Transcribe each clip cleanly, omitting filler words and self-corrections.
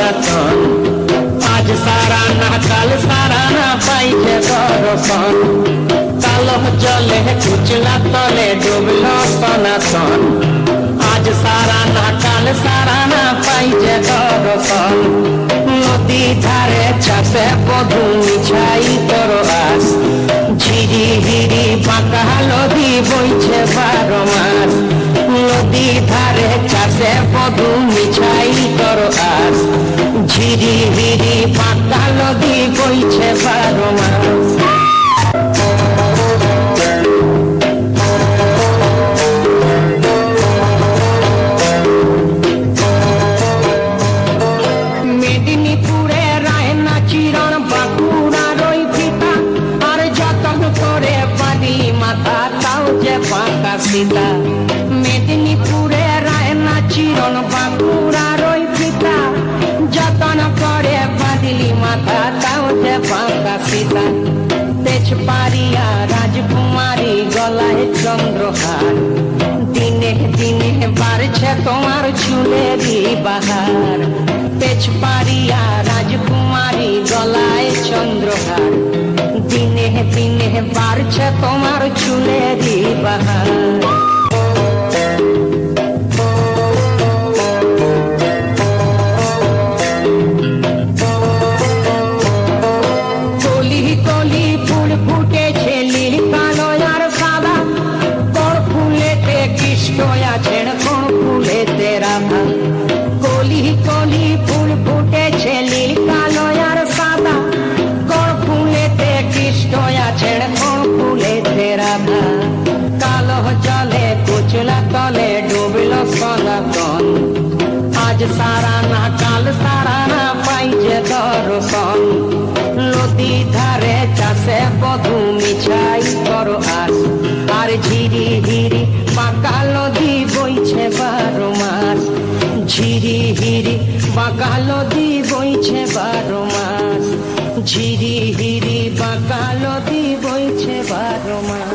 সনাতন। আজ সারা না কাল সারা না পাইছে দর্শন, কালো জলে কুচলা তলে ডুবল সনাতন। আজ সারা না কাল সারা না পাইছে দর্শন, নদী ধারে চাপে বধু মিছাই তোর আস। ঝিরি হিরি বাঁকা নদী বইছে 12 মাস, নদী ধারে চাষে বধু মিছাই তোর আস। ঝিরি হিরি বাঁকা নদী বইছে 12 মাস। মেদিনীপুরে রায়না চিরণ বাঁকুড়ার ওই ফিতা, আর যতন করে বাঁধি মাথা তাও যে বাঁকা সীতা। মেদিনীপুরে রায়না চিরণ বাঁকুড়ার ওই ফিতা, যতন করে বাঁধলি মাথা তাও যে বাঁকা সীতা। তেজপাড়িয়া রাজকুমারী গলায় চন্দ্রহার, দিনে দিনে বাড়ছে তোমার চুলেরই বাহার। তেজপাড়িয়া রাজকুমারী গলায় চন্দ্রহার, দিনে দিনে বাড়ছে তোমার চুলেরই বাহার। কলি কলি ফুল ফুটেছে নীল কালো আর সাদা, কোন ফুলেতে কৃষ্ণ আছেন কোন ফুলেতে রাধা। কলি কলি ফুল ফুটেছে নীল কালো আর সাদা, কোন ফুলেতে কৃষ্ণ আছেন কোন ফুলেতে রাধা। কালো জলে কুচলা তলে ডুবল সনাতন, আজ সারা না কাল সারা না পাইছে দর্শন। নদী ধারে চাষে বধু মিছাই তোর আস, আর ঝিরি হিরি বাঁকা নদী বইছে 12 মাস। ঝিরি হিরি বাঁকা নদী বইছে 12 মাস, ঝিরি হিরি বাঁকা নদী বইছে 12 মাস।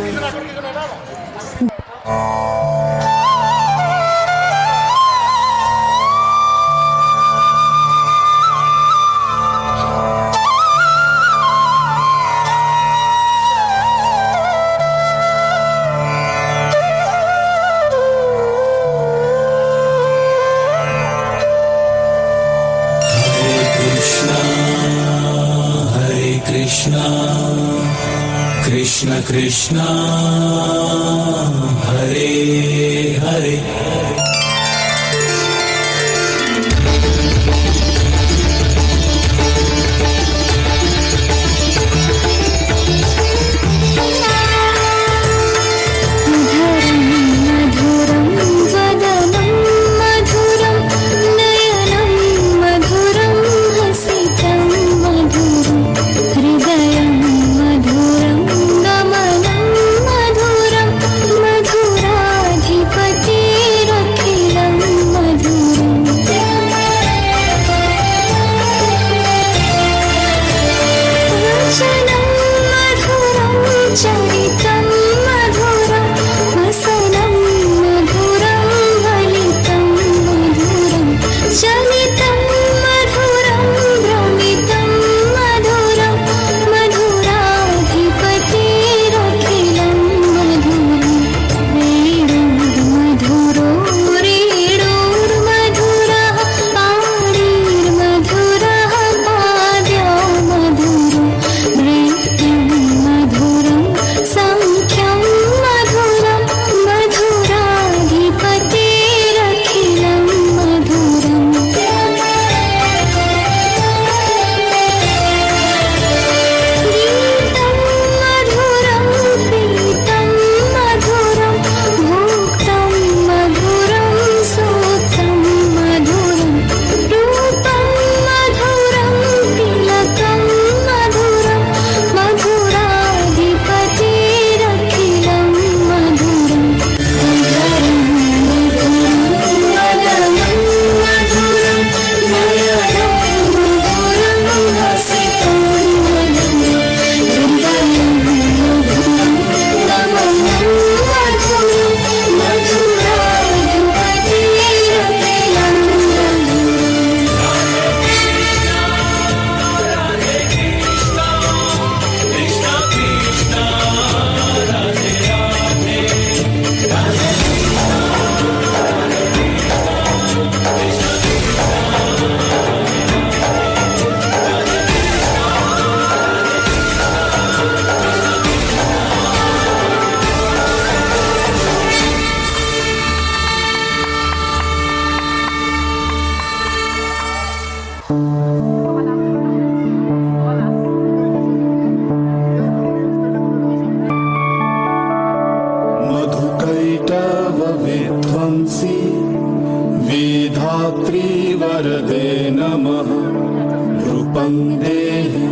कृष्ण कृष्ण हरे हरे, मधुराधिपति नमः रूपं देहि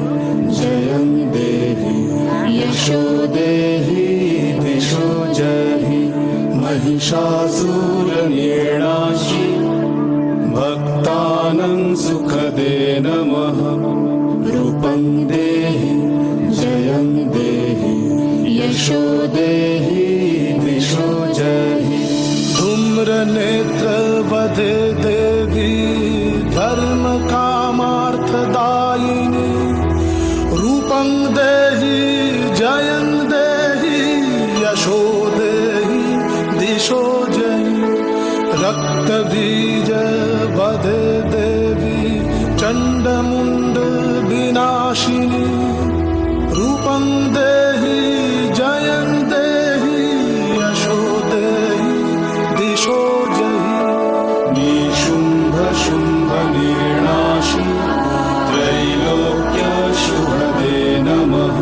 जयं देहि यशो देहि दिशो जहि महिषासुरनिर्णाशि भक्तानां सुखदे नमः रूपं देहि जयं देहि यशो देहि दिशो जहि धूम्रनेत्रवधे देवी धर्म कामार्थदायिनी रूपं देहि जयं देहि यशो देहि दिशो जहि रक्तबीज वधे देवी चण्डमुण्ड विनाशिनी रूपं देहि जयं देहि यशो देहि दिशो जहि निशुम्भ शुम्भ निर्णाशि त्रैलोक्यशुभदे नमः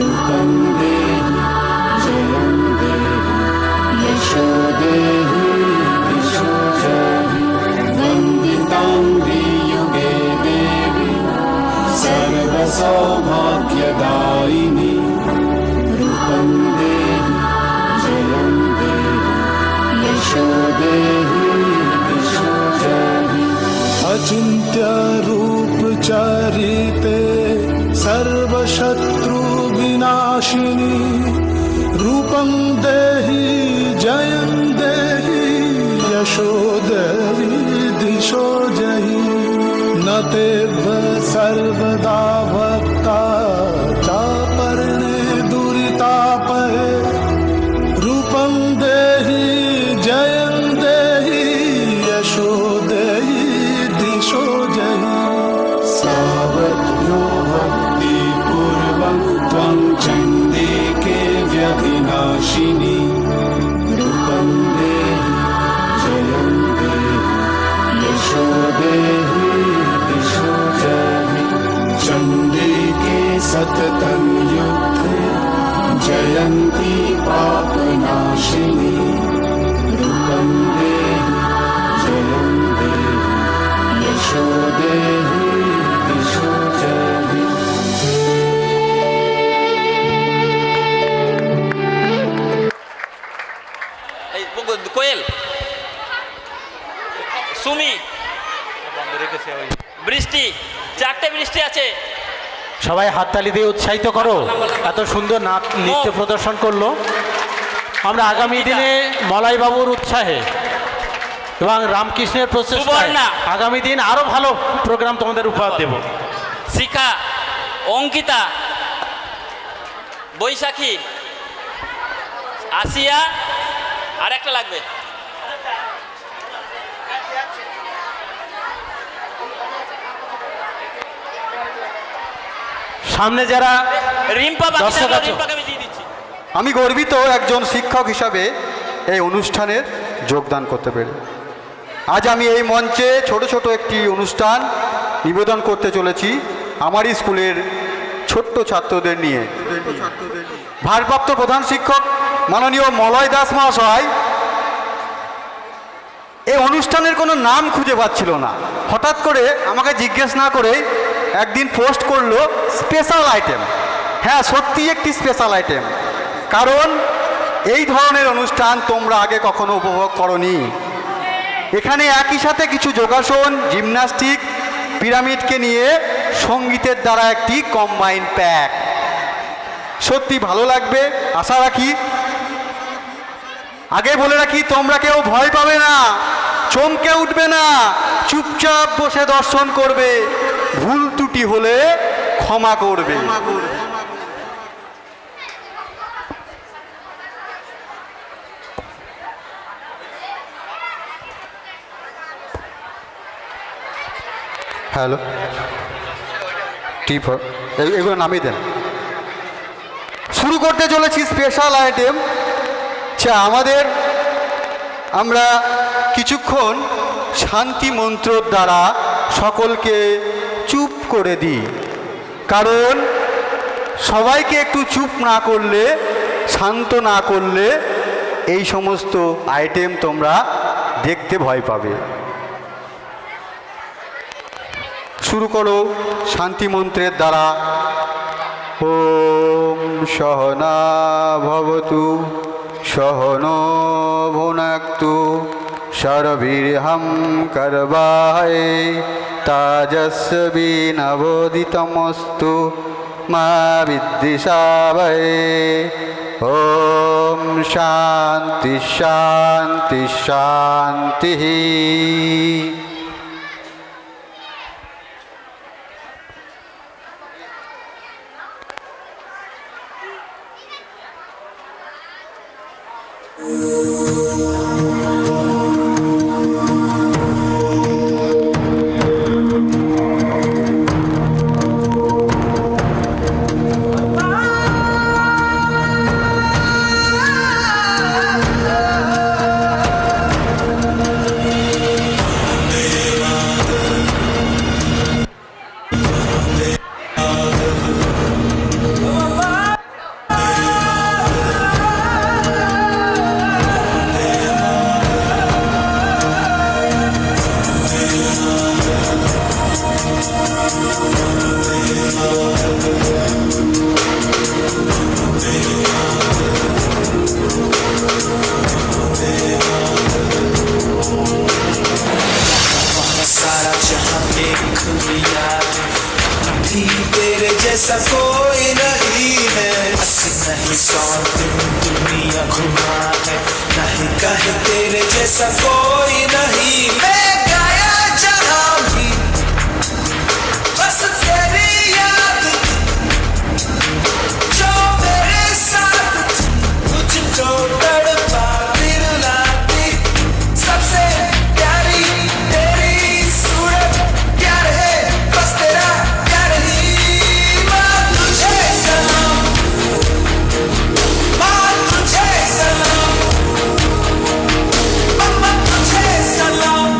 रूपं देहि जयं देहि यशो देहि दिशो जहि वन्दितां वियुगे देवी सर्वसौभाग्यदायिनी रूपं देहि जयं देहि यशो देहि दिशो जहि अचिन्त्य रूप चरिते सर्वशत्रु विनाशिनी रूपं देहि जयं देहि यशो देहि दिशो जहि न तेव सर्वदा भक्ता चापर्णे दुरितापहे रूपं देहि जयं देहि यशो देहि दिशो जहि सावध्यो भक्तिपूर्वं त्वं चण्डिके व्यभिनाशिनी रूपं देहि जयं देहि यशो देहि दिशो जहि चण्डिके सततं युद्धे जयन्ती पापनाशिनी रूपं देहि जयं देहि यशो देहि दिशो जहि এই কোয়েল সুমি বৃষ্টি চারটে বৃষ্টি আছে সবাই হাততালি দিয়ে উৎসাহিত করো। এত সুন্দর নাচ নৃত্য প্রদর্শন করলো। আমরা আগামী দিনে মলয়বাবুর উৎসাহে এবং রামকৃষ্ণের প্রচেষ্টায় সুবর্ণা। আগামী দিন আরো ভালো প্রোগ্রাম তোমাদের উপহার দেব। শিখা অঙ্কিতা বৈশাখী আসিয়া আর একটা লাগবে সামনে যারা রিম্পা বাকি দর্শক থাকলো, আছো। রিম্পাকে আমি দিয়ে দিচ্ছি। আমি গর্বিত একজন শিক্ষক হিসাবে এই অনুষ্ঠানের যোগদান করতে পেরে। আজ আমি এই মঞ্চে ছোট ছোট একটি অনুষ্ঠান নিবেদন করতে চলেছি আমারই স্কুলের ছোট্ট ছাত্রদের নিয়ে। ভারপ্রাপ্ত প্রধান শিক্ষক মাননীয় মলয় দাস মহাশয় এই অনুষ্ঠানের কোনো নাম খুঁজে পাচ্ছিল না। হঠাৎ করে আমাকে জিজ্ঞেস না করে একদিন পোস্ট করলো স্পেশাল আইটেম। হ্যাঁ, সত্যি একটি স্পেশাল আইটেম, কারণ এই ধরনের অনুষ্ঠান তোমরা আগে কখনো উপভোগ করনি। এখানে একই সাথে কিছু যোগাসন, জিমন্যাস্টিক, পিরামিডকে নিয়ে সঙ্গীতের দ্বারা একটি কম্বাইন প্যাক। সত্যি ভালো লাগবে আশা রাখি। আগে বলে রাখি, তোমরা কেউ ভয় পাবে না, চমকে উঠবে না, চুপচাপ বসে দর্শন করবে, ভুল ত্রুটি হলে ক্ষমা করবে। হ্যালো, টিপ এগুলো নামিয়ে দেন। শুরু করতে চলেছি স্পেশাল আইটেম। আমরা কিছুক্ষণ শান্তি মন্ত্রর দ্বারা সকলকে চুপ করে দিই, কারণ সবাইকে একটু চুপ না করলে, শান্ত না করলে এই সমস্ত আইটেম তোমরা দেখতে ভয় পাবে। শুরু করো শান্তি মন্ত্রের দ্বারা। ওম সহনা ভবতু সহনো ভুনাক্তু সর্বীর্যং করবায় তাজস্বিনবোদিতমস্তু মা বিদ্বিষাবহে। ওম শান্তি শান্তি শান্তি। सारा जहां देख लिया भी तेरे जैसा कोई नहीं है। 80 नहीं 100 दिन दुनिया घुमा है, नहीं कहे तेरे जैसा कोई नहीं। मैं गाया जहां भी बस तेरी याद जो मेरे साथ मुझको तड़पा दिल लाती। सबसे प्यारी तेरी सूरत प्यार है, बस तेरा प्यार ही। माँ तुझे सलाम, माँ तुझे सलाम, मम्मा तुझे सलाम।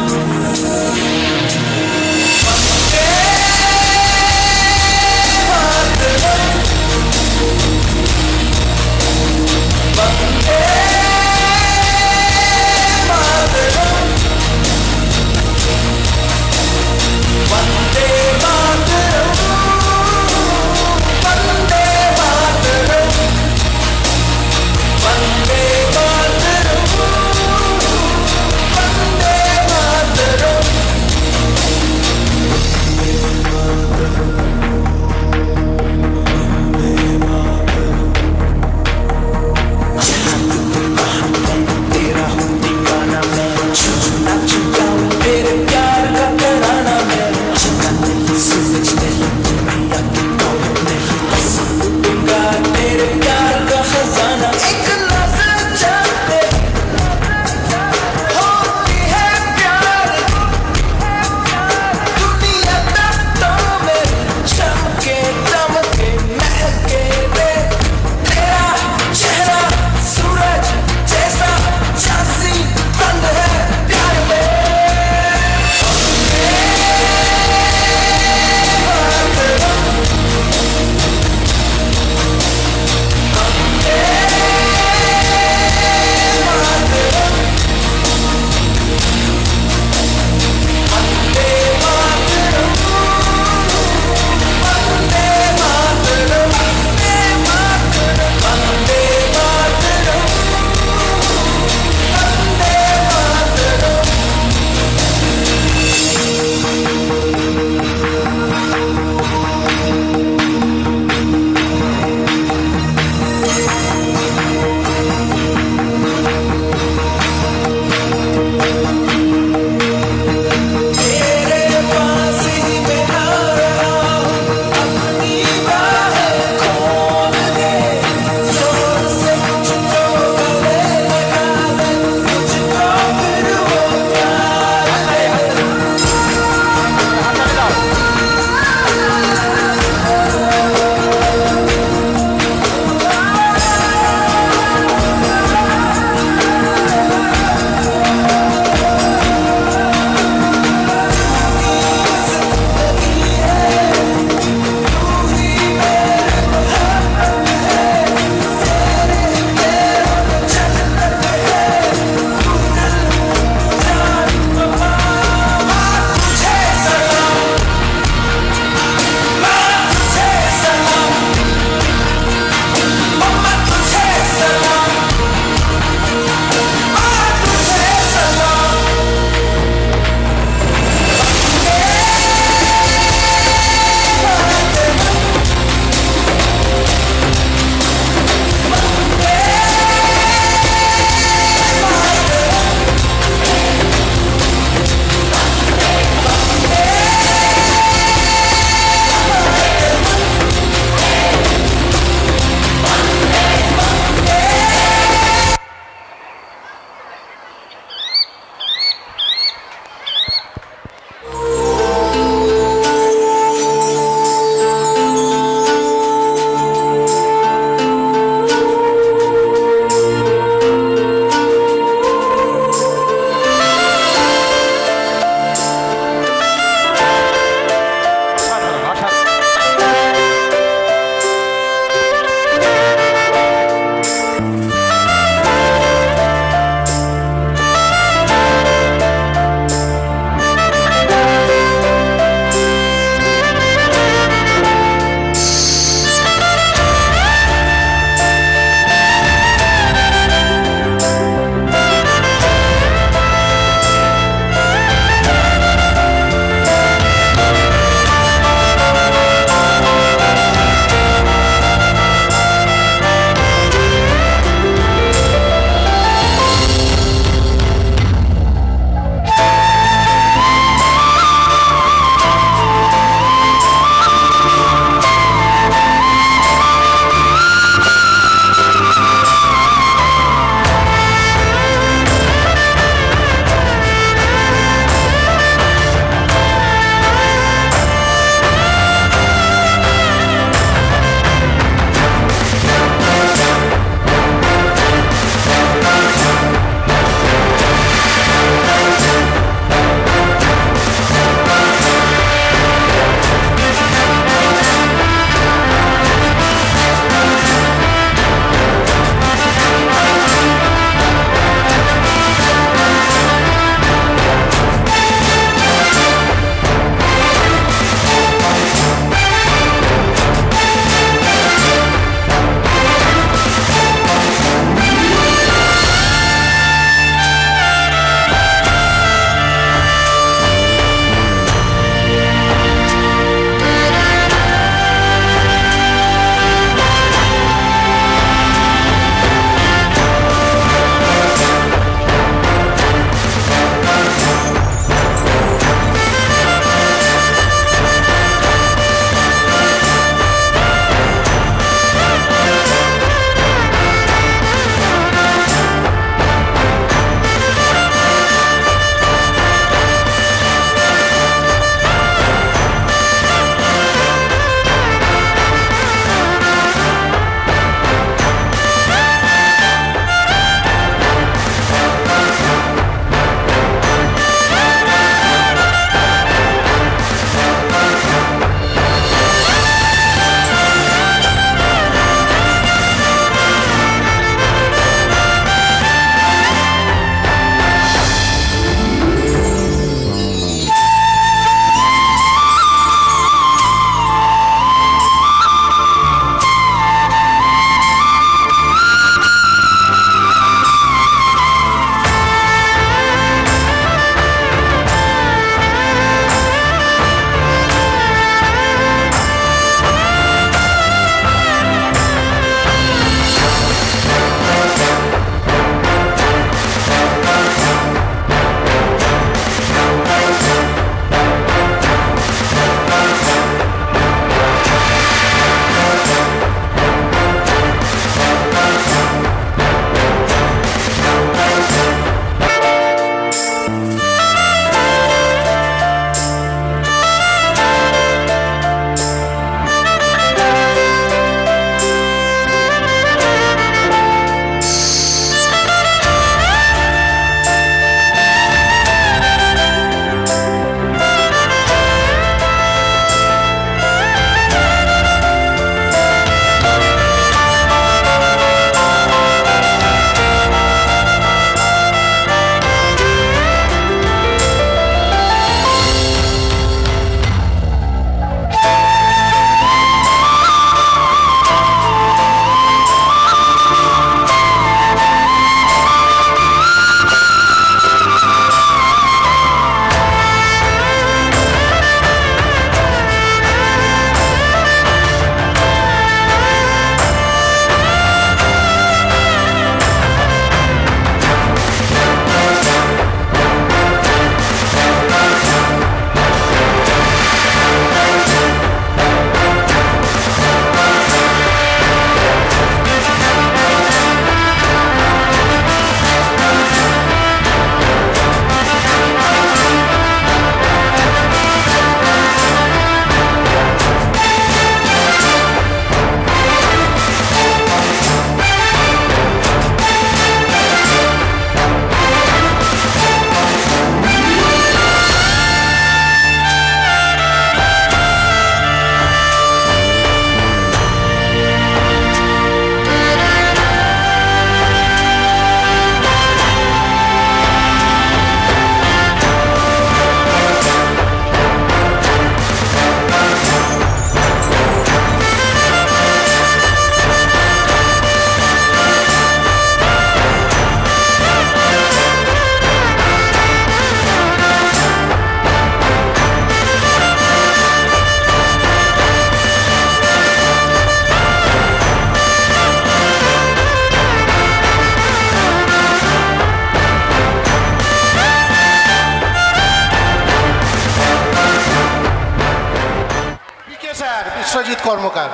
বিশ্বজিৎ কর্মকার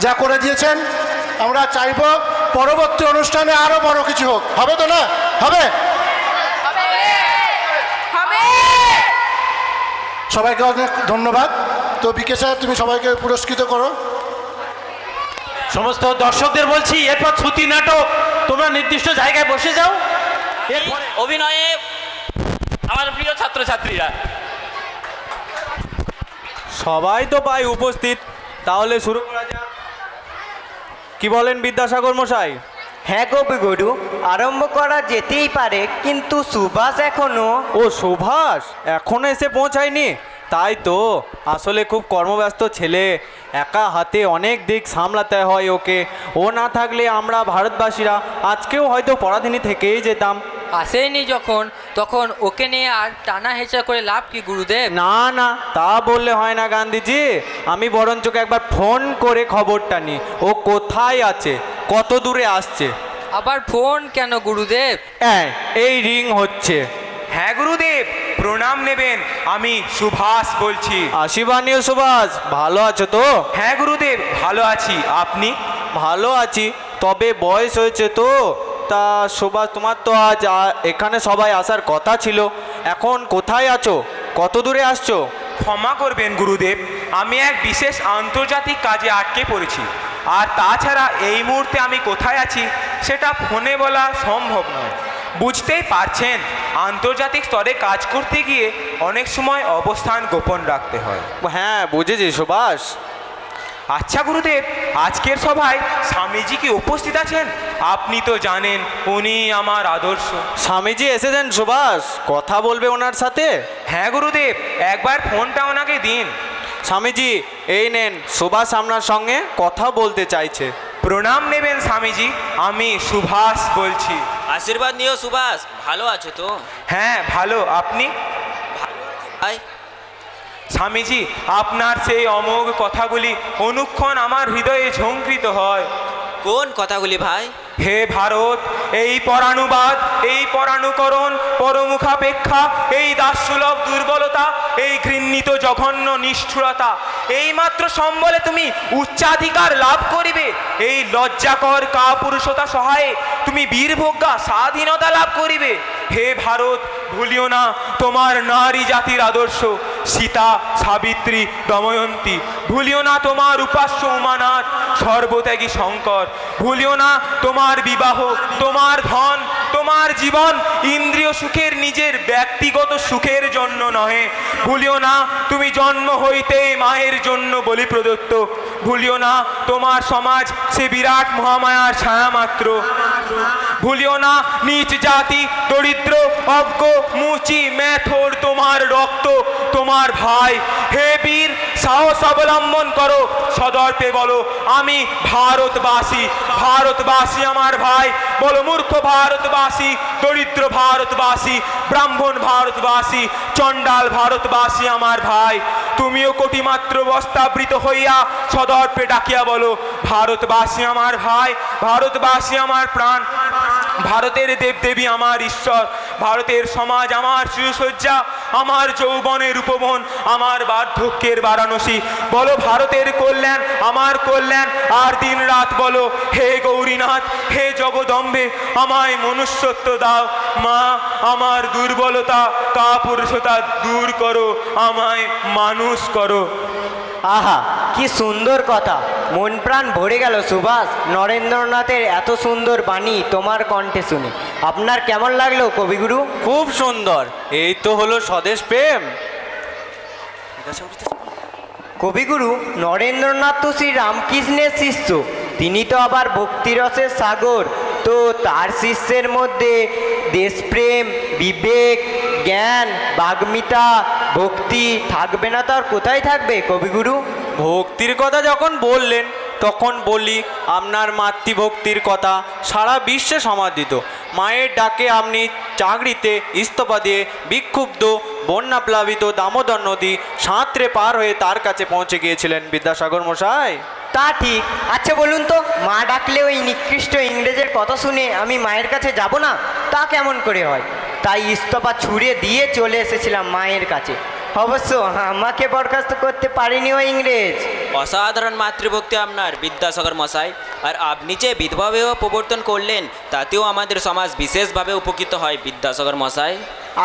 যা করে দিয়েছেন। আমরা চাইব পরবর্তী অনুষ্ঠানে আরো বড় কিছু হোক। হবে তো না? হবে। সবাইকে অনেক ধন্যবাদ। তো বিকে স্যার, তুমি সবাইকে পুরস্কৃত করো। সমস্ত দর্শকদের বলছি, এরপর ছুটি নাটক, তোমরা নির্দিষ্ট জায়গায় বসে যাও। এরপরে অভিনয়ে আমার প্রিয় ছাত্রছাত্রীরা সবাই তো পাই উপস্থিত, তাহলে শুরু করা যাক। কি বলেন বিদ্যাসাগর মশাই? হ্যাঁ কবিগুরু, আরম্ভ করা যেতেই পারে, কিন্তু সুভাষ এখনো। ও সুভাষ এখনো এসে পৌঁছায়নি? তাই তো, আসলে খুব কর্মব্যস্ত ছেলে, একা হাতে অনেক দিক সামলাতে হয় ওকে। ও না থাকলে আমরা ভারতবাসীরা আজকেও হয়তো পরাধীনী থেকেই যেতাম। আসেনি যখন, তখন ওকে নিয়ে আর টানা হেঁচা করে লাভ কি গুরুদেব? না না, তা বললে হয় না গান্ধীজি। আমি বরঞ্চকে একবার ফোন করে খবরটা নিই, ও কোথায় আছে, কত দূরে আসছে। আবার ফোন কেন গুরুদেব? এই রিং হচ্ছে। হ্যাঁ গুরুদেব, প্রণাম নেবেন, আমি সুভাষ বলছি। আশীর্বাণীয় সুভাষ, ভালো আছো তো? হ্যাঁ গুরুদেব, ভালো আছি। আপনি? ভালো আছি, তবে বয়স হয়েছে তো। তা সুভাষ, তোমার তো আজ এখানে সবাই আসার কথা ছিল, এখন কোথায় আছো, কত দূরে আসছো? ক্ষমা করবেন গুরুদেব, আমি এক বিশেষ আন্তর্জাতিক কাজে আটকে পড়েছি। আর তাছাড়া এই মুহূর্তে আমি কোথায় আছি সেটা ফোনে বলা সম্ভব নয়। বুঝতেই পারছেন, আন্তর্জাতিক স্তরে কাজ করতে গিয়ে অনেক সময় অবস্থান গোপন রাখতে হয়। হ্যাঁ বুঝেছি সুভাষ। আচ্ছা গুরুদেব, আজকের সভায় স্বামীজি কি উপস্থিত আছেন? আপনি তো জানেন উনি আমার আদর্শ। স্বামীজি এসেছেন সুভাষ, কথা বলবে ওনার সাথে? হ্যাঁ গুরুদেব, একবার ফোনটা ওনাকে দিন। স্বামীজি এই নেন, সুভাষ আপনার সঙ্গে কথা বলতে চাইছে। প্রণাম নেবেন স্বামীজি, আমি সুভাষ বলছি। আশীর্বাদ নিও সুভাষ, ভালো আছো তো? হ্যাঁ ভালো, আপনি? ভাই স্বামীজি, আপনার সেই অমোঘ কথাগুলি অনুক্ষণ আমার হৃদয়ে ঝঙ্কৃত হয়। কোন কথাগুলি ভাই? হে ভারত, এই পরাণুবাদ, এই পরাণুকরণ, পরমুখাপেক্ষা, এই দাসসুলভ দুর্বলতা, এই ঘৃণিত জঘন্য নিষ্ঠুরতা, এইমাত্র সম্বলে তুমি উচ্চাধিকার লাভ করিবে। এই লজ্জাকর কাপুরুষতা সহায়ে তুমি বীরভোগ্যা স্বাধীনতা লাভ করিবে। হে ভারত, ভুলিও না তোমার নারী জাতির আদর্শ, সীতা, সাবিত্রী, দময়ন্তী। ভুলিও না তোমার উপাস্য উমানাথ, সর্বত্যাগী শঙ্কর। ভুলিও না তোমার বিবাহ, তোমার ধন, তোমার জীবন ইন্দ্রিয় সুখের, নিজের ব্যক্তিগত সুখের জন্য নহে। ভুলিও না তুমি জন্ম হইতেই মায়ের জন্য বলি প্রদত্ত। ভুলিও না তোমার সমাজ সে বিরাট মহামায়ার ছায়া মাত্র। ভুলিও না নিচ জাতি, দরিদ্র, অজ্ঞ, মুচি, মেথর তোমার রক্ত, তোমার ভাই। হে বীর, সাহস অবলম্বন করো, সদর্পে বলো আমি ভারতবাসী। ভারতবাসী আমার ভাই, বলো মূর্খ ভারতবাসী, দরিদ্র ভারতবাসী, ব্রাহ্মণ ভারতবাসী, চণ্ডাল ভারতবাসী আমার ভাই। তুমিও কোটিমাত্র বস্তাবৃত হইয়া সদর্পে ডাকিয়া বলো ভারতবাসী আমার ভাই, ভারতবাসী আমার প্রাণ। ভারতের দেবদেবী আমার ঈশ্বর, ভারতের সমাজ আমার শিশুসজ্জা, আমার যৌবনের উপবন, আমার বার্ধক্যের বারাণসী। বলো ভারতের কল্যাণ আমার কল্যাণ, আর দিন রাত বলো হে গৌরীনাথ, হে জগদম্বে, আমায় মনুষ্যত্ব দাও। মা, আমার দুর্বলতা কাপুরুষতা দূর করো, আমায় মানুষ করো। আহা, কি সুন্দর কথা, মন প্রাণ ভরে গেল সুভাষ। নরেন্দ্রনাথের এত সুন্দর বাণী তোমার কণ্ঠে শুনে আপনার কেমন লাগলো কবিগুরু? খুব সুন্দর, এই তো হলো স্বদেশ প্রেম। কবিগুরু, নরেন্দ্রনাথ তো শ্রী রামকৃষ্ণের শিষ্য, তিনি তো আবার ভক্তিরসের সাগর। তো তার শিষ্যের মধ্যে দেশপ্রেম, বিবেক, জ্ঞান, বাগ্মিতা, ভক্তি থাকবে না তো আর কোথায় থাকবে কবিগুরু? ভক্তির কথা যখন বললেন, তখন বলি আপনার মাতৃভক্তির কথা সারা বিশ্বে সমাদৃত। মায়ের ডাকে আপনি চাকরিতে ইস্তফা দিয়ে বিক্ষুব্ধ বন্যাপ্লাবিত দামোদর নদী সাঁতরে পার হয়ে তার কাছে পৌঁছে গিয়েছিলেন বিদ্যাসাগর মশাই। তা ঠিক। আচ্ছা বলুন তো, মা ডাকলে ওই নিকৃষ্ট ইংরেজের কথা শুনে আমি মায়ের কাছে যাব না? তা কেমন করে হয়? তাই ইস্তফা ছুঁড়ে দিয়ে চলে এসেছিলাম মায়ের কাছে। অবশ্য আমাকে বরখাস্ত করতে পারেনি ও ইংরেজ। অসাধারণ মাতৃভক্তি আপনার বিদ্যাসাগর মশাই। আর আপনি যে বিধবা বিবাহ প্রবর্তন করলেন তাতেও আমাদের সমাজ বিশেষভাবে উপকৃত হয় বিদ্যাসাগর মশাই।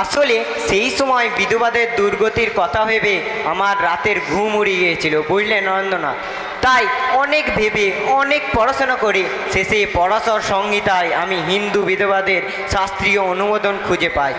আসলে সেই সময় বিধবাদের দুর্গতির কথা ভেবে আমার রাতের ঘুম উড়ে গিয়েছিল, বুঝলেন নরেন্দ্রনাথ। তাই অনেক ভেবে অনেক পড়াশোনা করে শেষে পরাশর সংহিতায় আমি হিন্দু বিধবাদের শাস্ত্রীয় অনুমোদন খুঁজে পাই।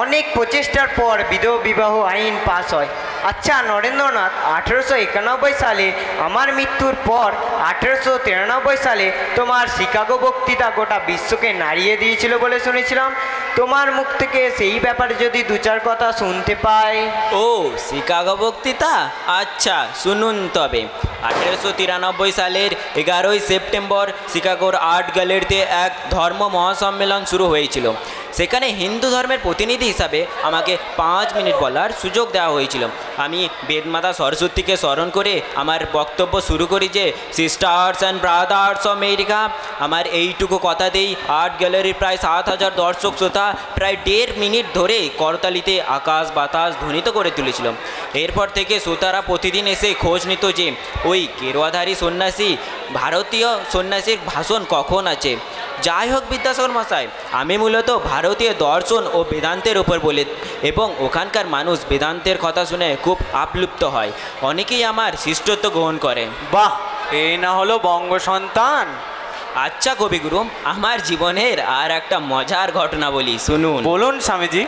অনেক প্রচেষ্টার পর বিধবা বিবাহ আইন পাস হয়। আচ্ছা নরেন্দ্রনাথ, 1891 সালে আমার মৃত্যুর পর 1893 সালে তোমার শিকাগো বক্তৃতা গোটা বিশ্বকে নাড়িয়ে দিয়েছিল বলে শুনেছিলাম। তোমার মুখ থেকে সেই ব্যাপারে যদি দু চার কথা শুনতে পাই। ও শিকাগো বক্তৃতা, আচ্ছা শুনুন তবে। 1893 সালের 11ই সেপ্টেম্বর শিকাগোর আর্ট গ্যালারিতে এক ধর্ম মহাসম্মেলন শুরু হয়েছিল। সেখানে হিন্দু ধর্মের প্রতিনিধি হিসাবে আমাকে 5 মিনিট বলার সুযোগ দেওয়া হয়েছিল। আমি বেদমাতা সরস্বতীকে স্মরণ করে আমার বক্তব্য শুরু করি যে sisters and brothers of America. আমার এইটুকু কথাতেই আর্ট গ্যালারির প্রায় 7000 দর্শক শ্রোতা প্রায় 1.5 মিনিট ধরে করতালিতে আকাশ বাতাস ধ্বনিত করে তুলেছিল। এরপর থেকে শ্রোতারা প্রতিদিন এসে খোঁজ নিত যে ওই কেরুয়াধারী সন্ন্যাসী ভারতীয় সন্ন্যাসীর ভাষণ কখন আছে। যাই হোক বিদ্যাসাগর মশাই, আমি মূলত ভারতীয় দর্শন ও বেদান্তের উপর বলে এবং ওখানকার মানুষ বেদান্তের কথা শুনে খুব আপ্লুপ্ত হয়। অনেকেই আমার শিষ্যত্ব গ্রহণ করে। বাহ, এই না হলো বঙ্গ সন্তান। আচ্ছা কবিগুরু, আমার জীবনের আর একটা মজার ঘটনা বলি, শুনুন। বলুন স্বামীজি।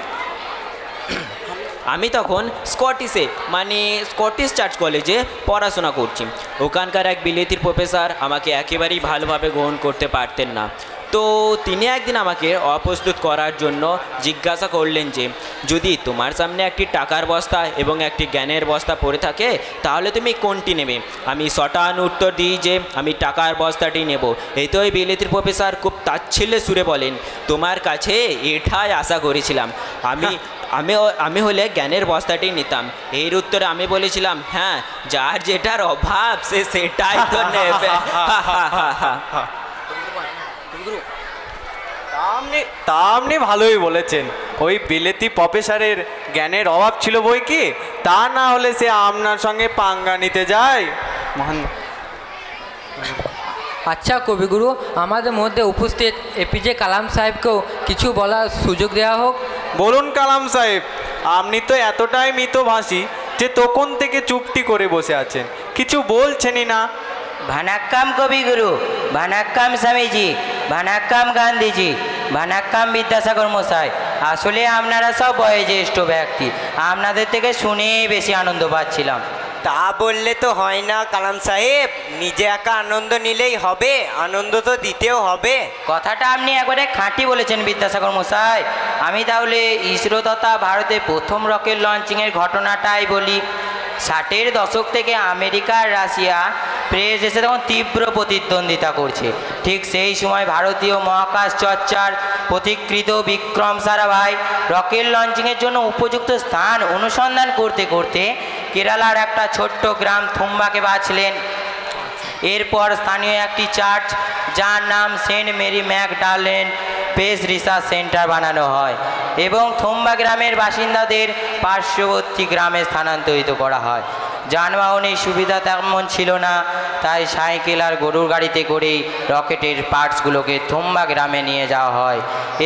আমি তখন স্কটিশ চার্চ কলেজে পড়াশোনা করছি। ওখানকার এক বিলেতির প্রফেসর আমাকে একেবারেই ভালোভাবে গ্রহণ করতে পারতেন না। তো তিনি একদিন আমাকে অপ্রস্তুত করার জন্য জিজ্ঞাসা করলেন যে যদি তোমার সামনে একটি টাকার বস্তা এবং একটি জ্ঞানের বস্তা পড়ে থাকে তাহলে তুমি কোনটি নেবে। আমি সটান উত্তর দিই যে আমি টাকার বস্তাটি নেব। এই তো ওই বিলেতির প্রফেসর খুব তাচ্ছিল্যে সুরে বলেন, তোমার কাছে এটাই আশা করেছিলাম। আমি হলে জ্ঞানের বস্তাটি নিতাম। এর উত্তরে আমি বলেছিলাম, হ্যাঁ, যার যেটার অভাব সে সেটাই তো নেবে। তা আপনি ভালোই বলেছেন। ওই বিলেতি প্রফেসরের জ্ঞানের অভাব ছিল বই কি, তা না হলে সে আপনার সঙ্গে পাঙ্গা নিতে যায়। আচ্ছা কবিগুরু, আমাদের মধ্যে উপস্থিত এপিজে কালাম সাহেবকেও কিছু বলার সুযোগ দেওয়া হোক। বলুন কালাম সাহেব, আপনি তো এতটাই মিতভাষী যে তখন থেকে চুপটি করে বসে আছেন, কিছু বলছেনই না। ভানাক্কাম কবিগুরু, ভানাক্কাম স্বামীজি, ভানাক্কাম গান্ধীজি, ভানাক্কাম বিদ্যাসাগর মশাই। আসলে আপনারা সব বয়োজ্যেষ্ঠ ব্যক্তি, আপনাদের থেকে শুনেই বেশি আনন্দ পাচ্ছিলাম। তা বললে তো হয় না কালাম সাহেব, নিজে একা আনন্দ নিলেই হবে, আনন্দ তো দিতেও হবে। কথাটা আপনি একবারে খাঁটি বলেছেন বিদ্যাসাগর মশাই। আমি তাহলে ইসরো তথা ভারতে প্রথম রকেট লঞ্চিংয়ের ঘটনাটাই বলি। 60-এর দশক থেকে আমেরিকা আর রাশিয়া প্রেস এসে তখন তীব্র প্রতিদ্বন্দ্বিতা করছে। ঠিক সেই সময় ভারতীয় মহাকাশ চর্চার পথিকৃত বিক্রম সারাভাই রকেট লঞ্চিংয়ের জন্য উপযুক্ত স্থান অনুসন্ধান করতে করতে কেরালার একটা ছোট্ট গ্রাম থুম্বাকে বাছলেন। এরপর স্থানীয় একটি চার্চ যার নাম Saint Mary Magdalene space research centre বানানো হয় এবং থুম্বা গ্রামের বাসিন্দাদের পার্শ্ববর্তী গ্রামে স্থানান্তরিত করা হয়। যানবাহনের সুবিধা তেমন ছিল না, তাই সাইকেল আর গরুর গাড়িতে করেই রকেটের পার্টসগুলোকে থুম্বা গ্রামে নিয়ে যাওয়া হয়।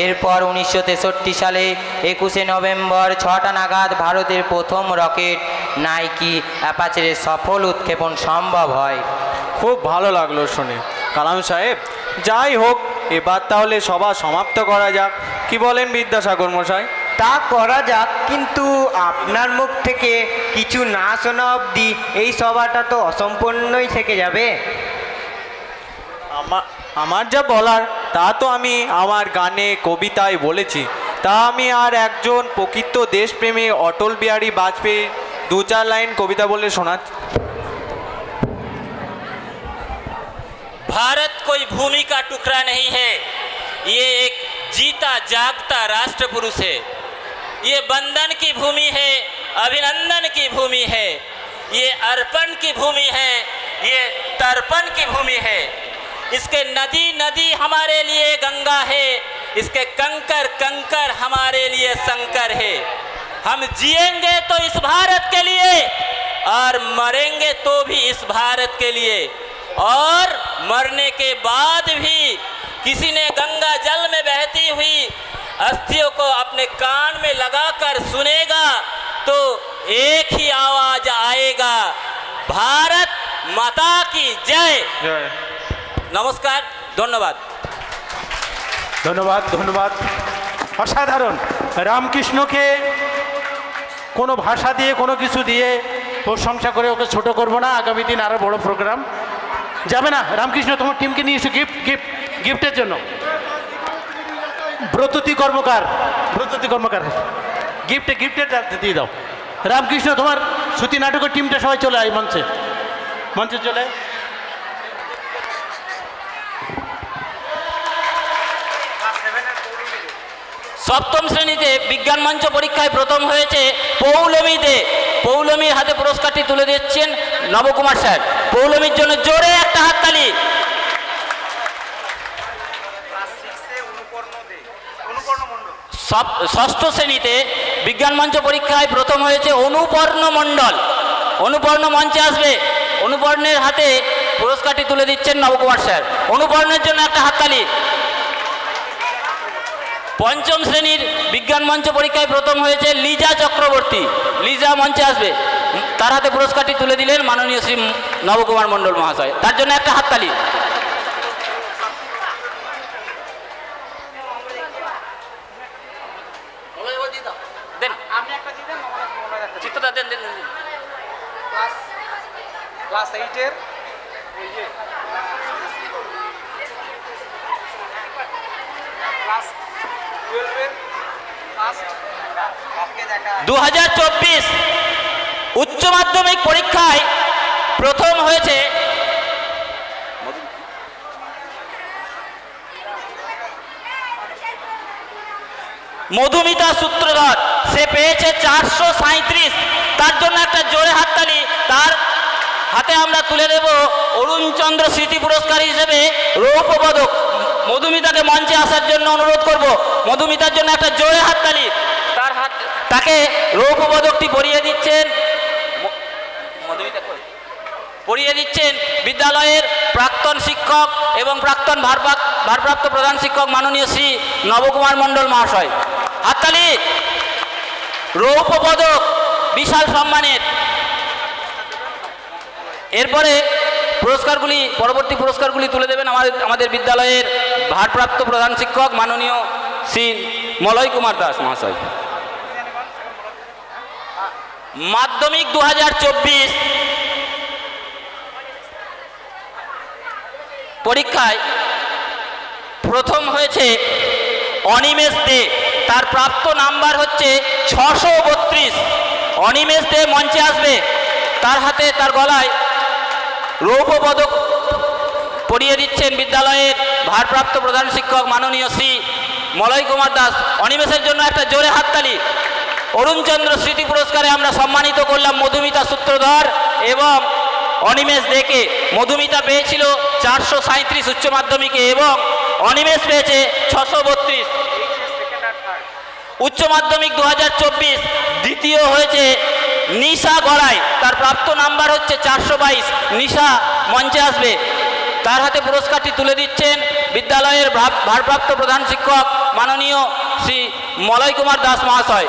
এরপর 1963 সালে 21শে নভেম্বর 6টা নাগাদ ভারতের প্রথম রকেট নাইকি অ্যাপাচের সফল উৎক্ষেপণ সম্ভব হয়। খুব ভালো লাগলো শুনে কালাম সাহেব। যাই হোক, এবার তাহলে সভা সমাপ্ত করা যাক, কি বলেন বিদ্যাসাগর মশাই? তা করা যাক, কিন্তু আপনার মুখ থেকে কিছু না শোনা অবধি এই সভাটা তো অসম্পূর্ণই থেকে যাবে। আমার যা বলার তা তো আমি আমার গানে কবিতায় বলেছি। তা আমি আর একজন প্রকৃত দেশপ্রেমী অটল বিহারী বাজপেয়ী 2-4 লাইন কবিতা বলে শোনাচ্ছি। भारत कोई भूमि का टुकड़ा नहीं है, ये एक जीता जागता राष्ट्र पुरुष है। ये बंधन की भूमि है, अभिनंदन की भूमि है, ये अर्पण की भूमि है, ये तर्पण की भूमि है। इसके नदी नदी हमारे लिए गंगा है, इसके कंकर कंकर हमारे लिए शंकर है। हम जिएंगे तो इस भारत के लिए और मरेंगे तो भी इस भारत के लिए, और मरने के बाद भी किसी ने गंगा जल में बहती हुई अस्थियों को अपने कान में लगाकर सुनेगा तो एक ही आवाज आएगा, भारत माता की जय। नमस्कार, धन्यवाद। ধন্যবাদ ধন্যবাদ, অসাধারণ। রামকৃষ্ণকে কোনো ভাষা দিয়ে কোনো কিছু দিয়ে প্রশংসা করে ওকে ছোট করব না, আগামী দিন আরও বড় প্রোগ্রাম যাবে না। রামকৃষ্ণ তোমার টিমকে নিয়ে এসো গিফটের জন্য। ব্রততী কর্মকার গিফটের দিয়ে দাও। রামকৃষ্ণ তোমার শ্রুতি নাটকের টিমটা সবাই চলে আয় মঞ্চে চলে। সপ্তম শ্রেণীতে বিজ্ঞান মঞ্চ পরীক্ষায় প্রথম হয়েছে পৌলমীতে। পৌলমীর হাতে পুরস্কারটি তুলে দিচ্ছেন নবকুমার স্যার। পৌলমীর জন্য জোরে একটা হাততালি। ষষ্ঠ শ্রেণীতে বিজ্ঞান মঞ্চ পরীক্ষায় প্রথম হয়েছে অনুপর্ণ মণ্ডল। অনুপর্ণ মঞ্চে আসবে। অনুপর্ণের হাতে পুরস্কারটি তুলে দিচ্ছেন নবকুমার স্যার। অনুপর্ণের জন্য একটা হাততালি। পঞ্চম শ্রেণীর বিজ্ঞান মঞ্চ পরীক্ষায় প্রথম হয়েছে লিজা চক্রবর্তী। লিজা মঞ্চে আসবে। তার হাতে পুরস্কারটি তুলে দিলেন মাননীয় শ্রী নবকুমার মণ্ডল মহাশয়। তার জন্য একটা হাততালি। দেন, চিত্রটা দেন। ক্লাস 8-এর 2024 উচ্চ মাধ্যমিক পরীক্ষায় প্রথম হয়েছে মধুমিতা সূত্রধর। সে পেয়েছে 437। তার জন্য একটা জোরে হাততালি। তার হাতে আমরা তুলে দেব অরুণচন্দ্র স্মৃতি পুরস্কার হিসেবে রৌপ্য পদক। মধুমিতাকে মঞ্চে আসার জন্য অনুরোধ করব। মধুমিতার জন্য একটা জোরে হাততালি। তাকে রৌপ্য পদকটি পরিয়ে দিচ্ছেন বিদ্যালয়ের প্রাক্তন শিক্ষক এবং প্রাক্তন ভারপ্রাপ্ত প্রধান শিক্ষক মাননীয় শ্রী নবকুমার মণ্ডল মহাশয়। হাততালি। রৌপ্য পদক বিশাল সম্মানের। এরপরে পরবর্তী পুরস্কারগুলি তুলে দেবেন আমাদের বিদ্যালয়ের ভারপ্রাপ্ত প্রধান শিক্ষক মাননীয় শ্রী মলয় কুমার দাস মহাশয়। মাধ্যমিক 2024 পরীক্ষায় প্রথম হয়েছে অনিমেষ দে। তার প্রাপ্ত নাম্বার হচ্ছে 632। অনিমেষ দে মঞ্চে আসবে। তার হাতে তার গলায় রৌপ্য পদক পরিয়ে দিচ্ছেন বিদ্যালয়ের ভারপ্রাপ্ত প্রধান শিক্ষক মাননীয় শ্রী মলয় কুমার দাস। অনিমেষের জন্য একটা জোরে হাততালি। অরুণচন্দ্র স্মৃতি পুরস্কারে আমরা সম্মানিত করলাম মধুমিতা সূত্রধর এবং অনিমেষ দেকে। মধুমিতা পেয়েছিল 437 উচ্চ মাধ্যমিকে এবং অনিমেষ পেয়েছে 632। উচ্চ মাধ্যমিক 2024 দ্বিতীয় হয়েছে নিশা গড়াই। তার প্রাপ্ত নাম্বার হচ্ছে 422। নিশা মঞ্চে আসবে। তার হাতে পুরস্কারটি তুলে দিচ্ছেন বিদ্যালয়ের ভারপ্রাপ্ত প্রধান শিক্ষক মাননীয় শ্রী মলয় কুমার দাস মহাশয়।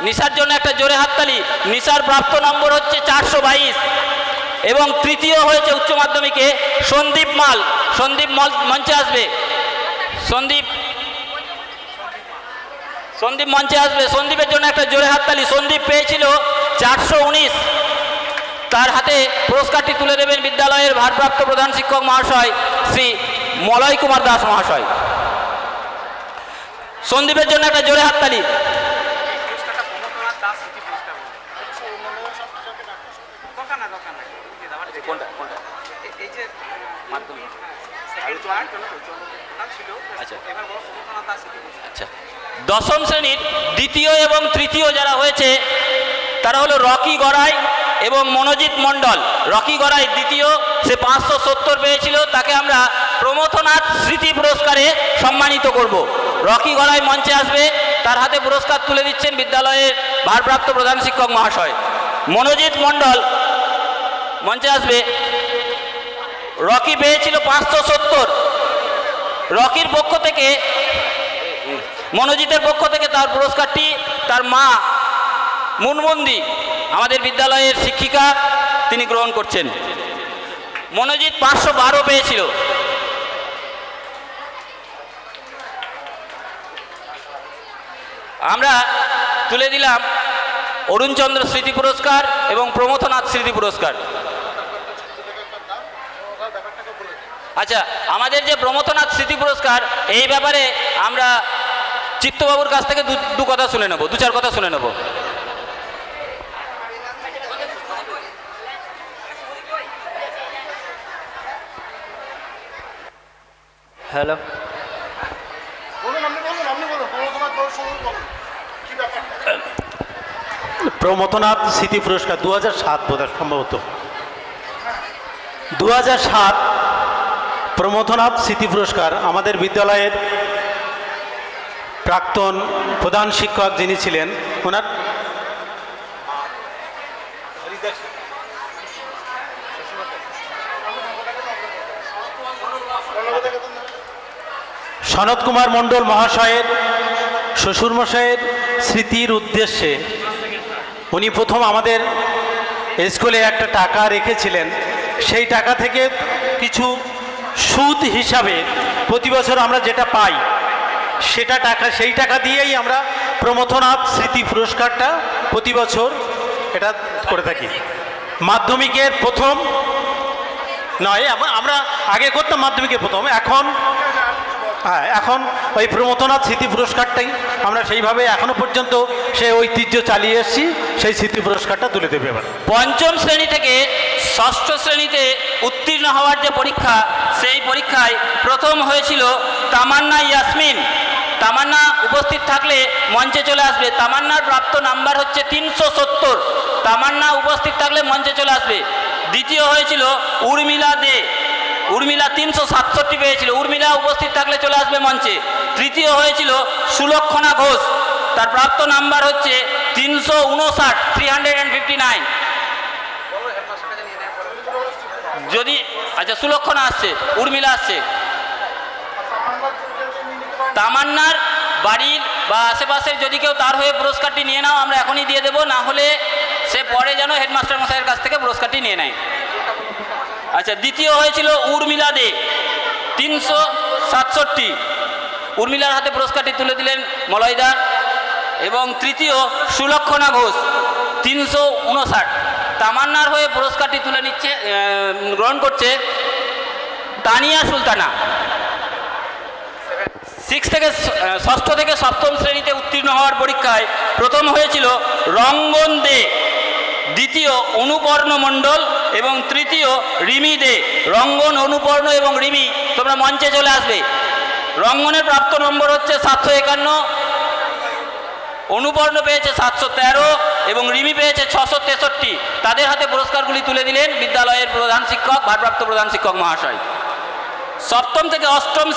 নিশার জন্য একটা জোরে হাততালি। নিশার প্রাপ্ত নম্বর হচ্ছে 422 এবং তৃতীয় হয়েছে উচ্চ মাধ্যমিকে সন্দীপ মাল। সন্দীপ মঞ্চে আসবে। সন্দীপ মঞ্চে আসবে। সন্দীপের জন্য একটা জোরে হাততালি। সন্দীপ পেয়েছিল 419। তার হাতে পুরস্কারটি তুলে দেবেন বিদ্যালয়ের ভারপ্রাপ্ত প্রধান শিক্ষক মহাশয় শ্রী মলয় কুমার দাস মহাশয়। সন্দীপের জন্য একটা জোরে হাততালি। আচ্ছা, দশম শ্রেণীর দ্বিতীয় এবং তৃতীয় যারা হয়েছে তারা হলো রকি গড়াই এবং মনোজিৎ মণ্ডল। রকি গড়াই দ্বিতীয়, সে 570 পেয়েছিল। তাকে আমরা প্রমথনাথ স্মৃতি পুরস্কারে সম্মানিত করব। রকি গড়াই মঞ্চে আসবে। তার হাতে পুরস্কার তুলে দিচ্ছেন বিদ্যালয়ের ভারপ্রাপ্ত প্রধান শিক্ষক মহাশয়। মনোজিৎ মণ্ডল মঞ্চে আসবে। রকি পেয়েছিল 570। রকির পক্ষ থেকে, মনোজিতের পক্ষ থেকে তার পুরস্কারটি তার মা মুনমন্দি, আমাদের বিদ্যালয়ের শিক্ষিকা, তিনি গ্রহণ করছেন। মনোজিৎ 512 পেয়েছিল। আমরা তুলে দিলাম অরুণচন্দ্র স্মৃতি পুরস্কার এবং প্রমথনাথ স্মৃতি পুরস্কার। আচ্ছা, আমাদের যে প্রমথনাথ স্মৃতি পুরস্কার, এই ব্যাপারে আমরা চিত্তবাবুর কাছ থেকে দু কথা শুনে নেব, 2-4 কথা শুনে নেব। হ্যালো, প্রমথনাথ স্মৃতি পুরস্কার 2007 বোধহয়, সম্ভবত 2007 প্রমথনাথ স্মৃতি পুরস্কার আমাদের বিদ্যালয়ের প্রাক্তন প্রধান শিক্ষক যিনি ছিলেন, ওনার সনৎ কুমার মণ্ডল মহাশয়ের শ্বশুরমশাইয়ের স্মৃতির উদ্দেশ্যে উনি প্রথম আমাদের স্কুলে একটা টাকা রেখেছিলেন। সেই টাকা থেকে কিছু সুদ হিসাবে প্রতি বছর আমরা যেটা পাই সেই টাকা দিয়েই আমরা প্রমথনাথ স্মৃতি পুরস্কারটা প্রতি বছর এটা করে থাকি। মাধ্যমিকের প্রথম নয়, আমরা আগে করতাম মাধ্যমিকের প্রথম, এখন ওই প্রমথনাথ স্মৃতি পুরস্কারটাই আমরা সেইভাবে এখনো পর্যন্ত সে ঐতিহ্য চালিয়ে এসেছি। সেই স্মৃতি পুরস্কারটা তুলে দেবে এবার। 5ম শ্রেণী থেকে 6ষ্ঠ শ্রেণীতে উত্তীর্ণ হওয়ার যে পরীক্ষা, সেই পরীক্ষায় প্রথম হয়েছিল তামান্না ইয়াসমিন। তামান্না উপস্থিত থাকলে মঞ্চে চলে আসবে। তামান্নার প্রাপ্ত নাম্বার হচ্ছে 370। তামান্না উপস্থিত থাকলে মঞ্চে চলে আসবে। দ্বিতীয় হয়েছিল উর্মিলা দে। উর্মিলা 367 পেয়েছিল। উর্মিলা উপস্থিত থাকলে চলে আসবে মঞ্চে। তৃতীয় হয়েছিল সুলক্ষণা ঘোষ, তার প্রাপ্ত নাম্বার হচ্ছে 359। যদি আচ্ছা, সুলক্ষণা আসছে, উর্মিলা আসছে। তামান্নার বাড়ির বা আশেপাশের যদি কেউ তার হয়ে পুরস্কারটি নিয়ে নাও, আমরা এখনই দিয়ে দেবো, না হলে সে পরে যেন হেডমাস্টার মশাইয়ের কাছ থেকে পুরস্কারটি নিয়ে নেয়। আচ্ছা, দ্বিতীয় হয়েছিল উর্মিলা দে, 367। উর্মিলার হাতে পুরস্কারটি তুলে দিলেন মলয়দা। এবং তৃতীয় সুলক্ষণা ঘোষ, 359। তামান্নার হয়ে পুরস্কারটি তুলে নিচ্ছে, গ্রহণ করছে তানিয়া সুলতানা। 6ষ্ঠ থেকে 7ম শ্রেণীতে উত্তীর্ণ হওয়ার পরীক্ষায় প্রথম হয়েছিল রঙ্গন দে, দ্বিতীয় অনুপর্ণ মণ্ডল এবং তৃতীয় রিমি দে। রঙ্গন, অনুপর্ণ এবং রিমি, তোমরা মঞ্চে চলে আসবে। রঙ্গনের প্রাপ্ত নম্বর হচ্ছে 751, অনুপর্ণ পেয়েছে 713 এবং রিমি পেয়েছে 663। তাদের হাতে পুরস্কারগুলি তুলে দিলেন বিদ্যালয়ের প্রধান শিক্ষক, ভারপ্রাপ্ত প্রধান শিক্ষক মহাশয়। 7ম থেকে 8ম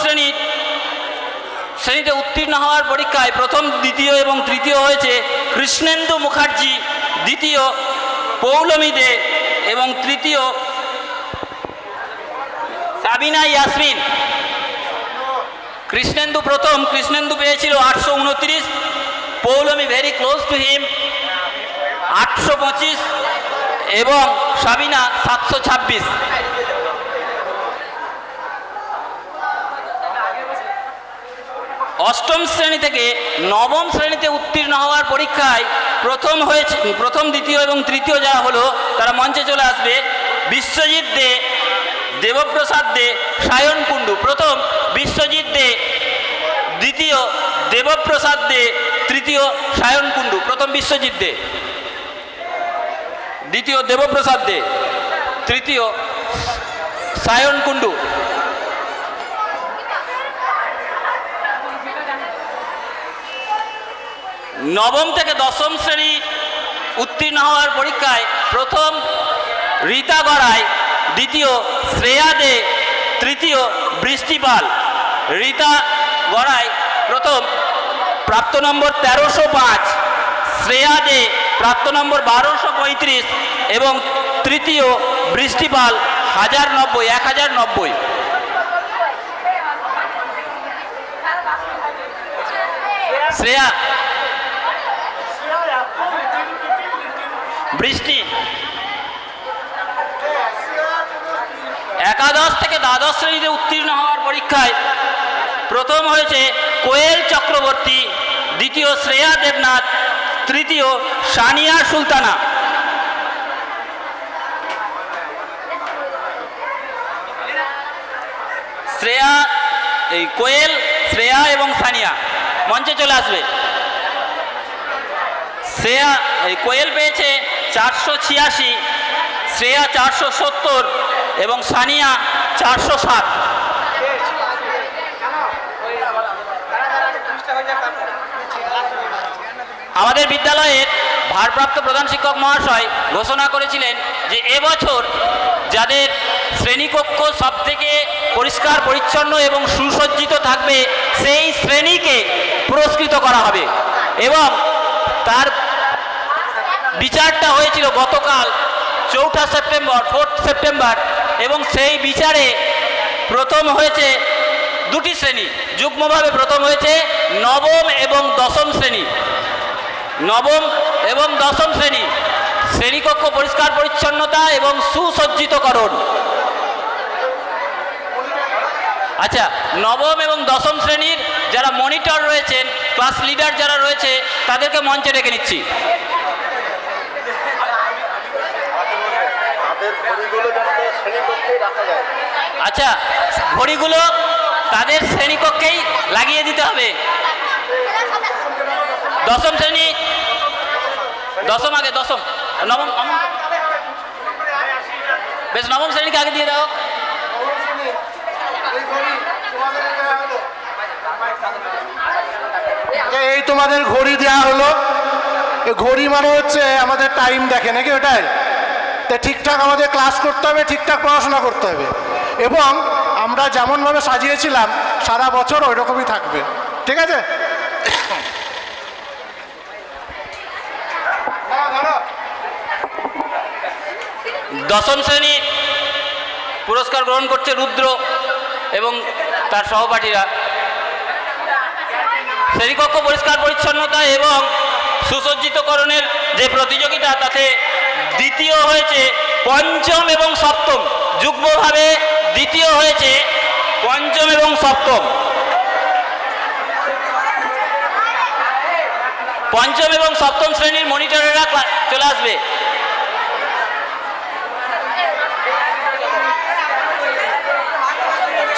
শ্রেণীতে উত্তীর্ণ হওয়ার পরীক্ষায় প্রথম, দ্বিতীয় এবং তৃতীয় হয়েছে কৃষ্ণেন্দু মুখার্জি, দ্বিতীয় পৌলমী দে এবং তৃতীয় সাবিনা ইয়াসমিন। কৃষ্ণেন্দু প্রথম, কৃষ্ণেন্দু পেয়েছিল 829, Poulami very close to him 825 এবং সাবিনা 726। অষ্টম শ্রেণী থেকে 9ম শ্রেণীতে উত্তীর্ণ হওয়ার পরীক্ষায় প্রথম, দ্বিতীয় এবং তৃতীয় যারা হলো তারা মঞ্চে চলে আসবে। বিশ্বজিৎ দে, দেবপ্রসাদ দে, সায়ন কুণ্ডু। প্রথম বিশ্বজিৎ দে, দ্বিতীয় দেবপ্রসাদ দে, তৃতীয় সায়ন কুণ্ডু। প্রথম বিশ্বজিৎ দে, দ্বিতীয় দেবপ্রসাদ দে, তৃতীয় সায়ন কুণ্ডু। নবম থেকে 10ম শ্রেণী উত্তীর্ণ হওয়ার পরীক্ষায় প্রথম রীতা গড়াই, দ্বিতীয় শ্রেয়া দে, তৃতীয় বৃষ্টিপাল। রীতা গড়াই প্রথম, প্রাপ্ত নম্বর 1305, শ্রেয়া দে প্রাপ্ত নম্বর 1235 এবং তৃতীয় বৃষ্টিপাল 1090। শ্রেয়া, বৃষ্টি একাদশ থেকে দ্বাদশ শ্রেণীতে উত্তীর্ণ হওয়ার পরীক্ষায় প্রথম হয়েছে কোয়েল চক্রবর্তী, দ্বিতীয় শ্রেয়া দেবনাথ, তৃতীয় সানিয়া সুলতানা। শ্রেয়া, এই কোয়েল, শ্রেয়া এবং সানিয়া মঞ্চে চলে আসবে। শ্রেয়া, এই কোয়েল পেয়েছে 486, শ্রেয়া 470 এবং সানিয়া 407। আমাদের বিদ্যালয়ের ভারপ্রাপ্ত প্রধান শিক্ষক মহাশয় ঘোষণা করেছিলেন যে এবছর যাদের শ্রেণীকক্ষ সবথেকে পরিষ্কার পরিচ্ছন্ন এবং সুসজ্জিত থাকবে সেই শ্রেণীকে পুরস্কৃত করা হবে, এবং তার বিচারটা হয়েছিল গতকাল 4 সেপ্টেম্বর, এবং সেই বিচারে প্রথম হয়েছে দুটি শ্রেণী, যুগ্মভাবে প্রথম হয়েছে নবম এবং দশম শ্রেণী। নবম এবং দশম শ্রেণী শ্রেণীকক্ষ পরিষ্কার পরিচ্ছন্নতা এবং সুসজ্জিতকরণ। আচ্ছা, নবম এবং দশম শ্রেণীর যারা মনিটর রয়েছেন, ক্লাস লিডার যারা রয়েছে, তাদেরকে মঞ্চে ডেকে নিচ্ছি। আচ্ছা, ঘড়িগুলো তাদের শ্রেণীকক্ষেই লাগিয়ে দিতে হবে। দশম শ্রেণী, দশম আগে, দশম, নবম, বেশ, নবম শ্রেণীকে আগে দিয়ে দাও। এই তোমাদের ঘড়ি দেওয়া হলো। এই ঘড়ি মানে হচ্ছে আমাদের টাইম দেখে নাকি, ওটাই তো ঠিকঠাক আমাদের ক্লাস করতে হবে, ঠিকঠাক পড়াশোনা করতে হবে, এবং আমরা যেমনভাবে সাজিয়েছিলাম সারা বছর ওই রকমই থাকবে, ঠিক আছে? দশম শ্রেণী পুরস্কার গ্রহণ করছে রুদ্র এবং তার সহপাঠীরা। শ্রেণীকক্ষ পরিষ্কার পরিচ্ছন্নতা এবং সুসজ্জিতকরণের যে প্রতিযোগিতা, তাতে দ্বিতীয় হয়েছে পঞ্চম এবং সপ্তম, যুগ্মভাবে দ্বিতীয় হয়েছে পঞ্চম এবং সপ্তম। পঞ্চম এবং সপ্তম শ্রেণীর মনিটরেরা চলে আসবে।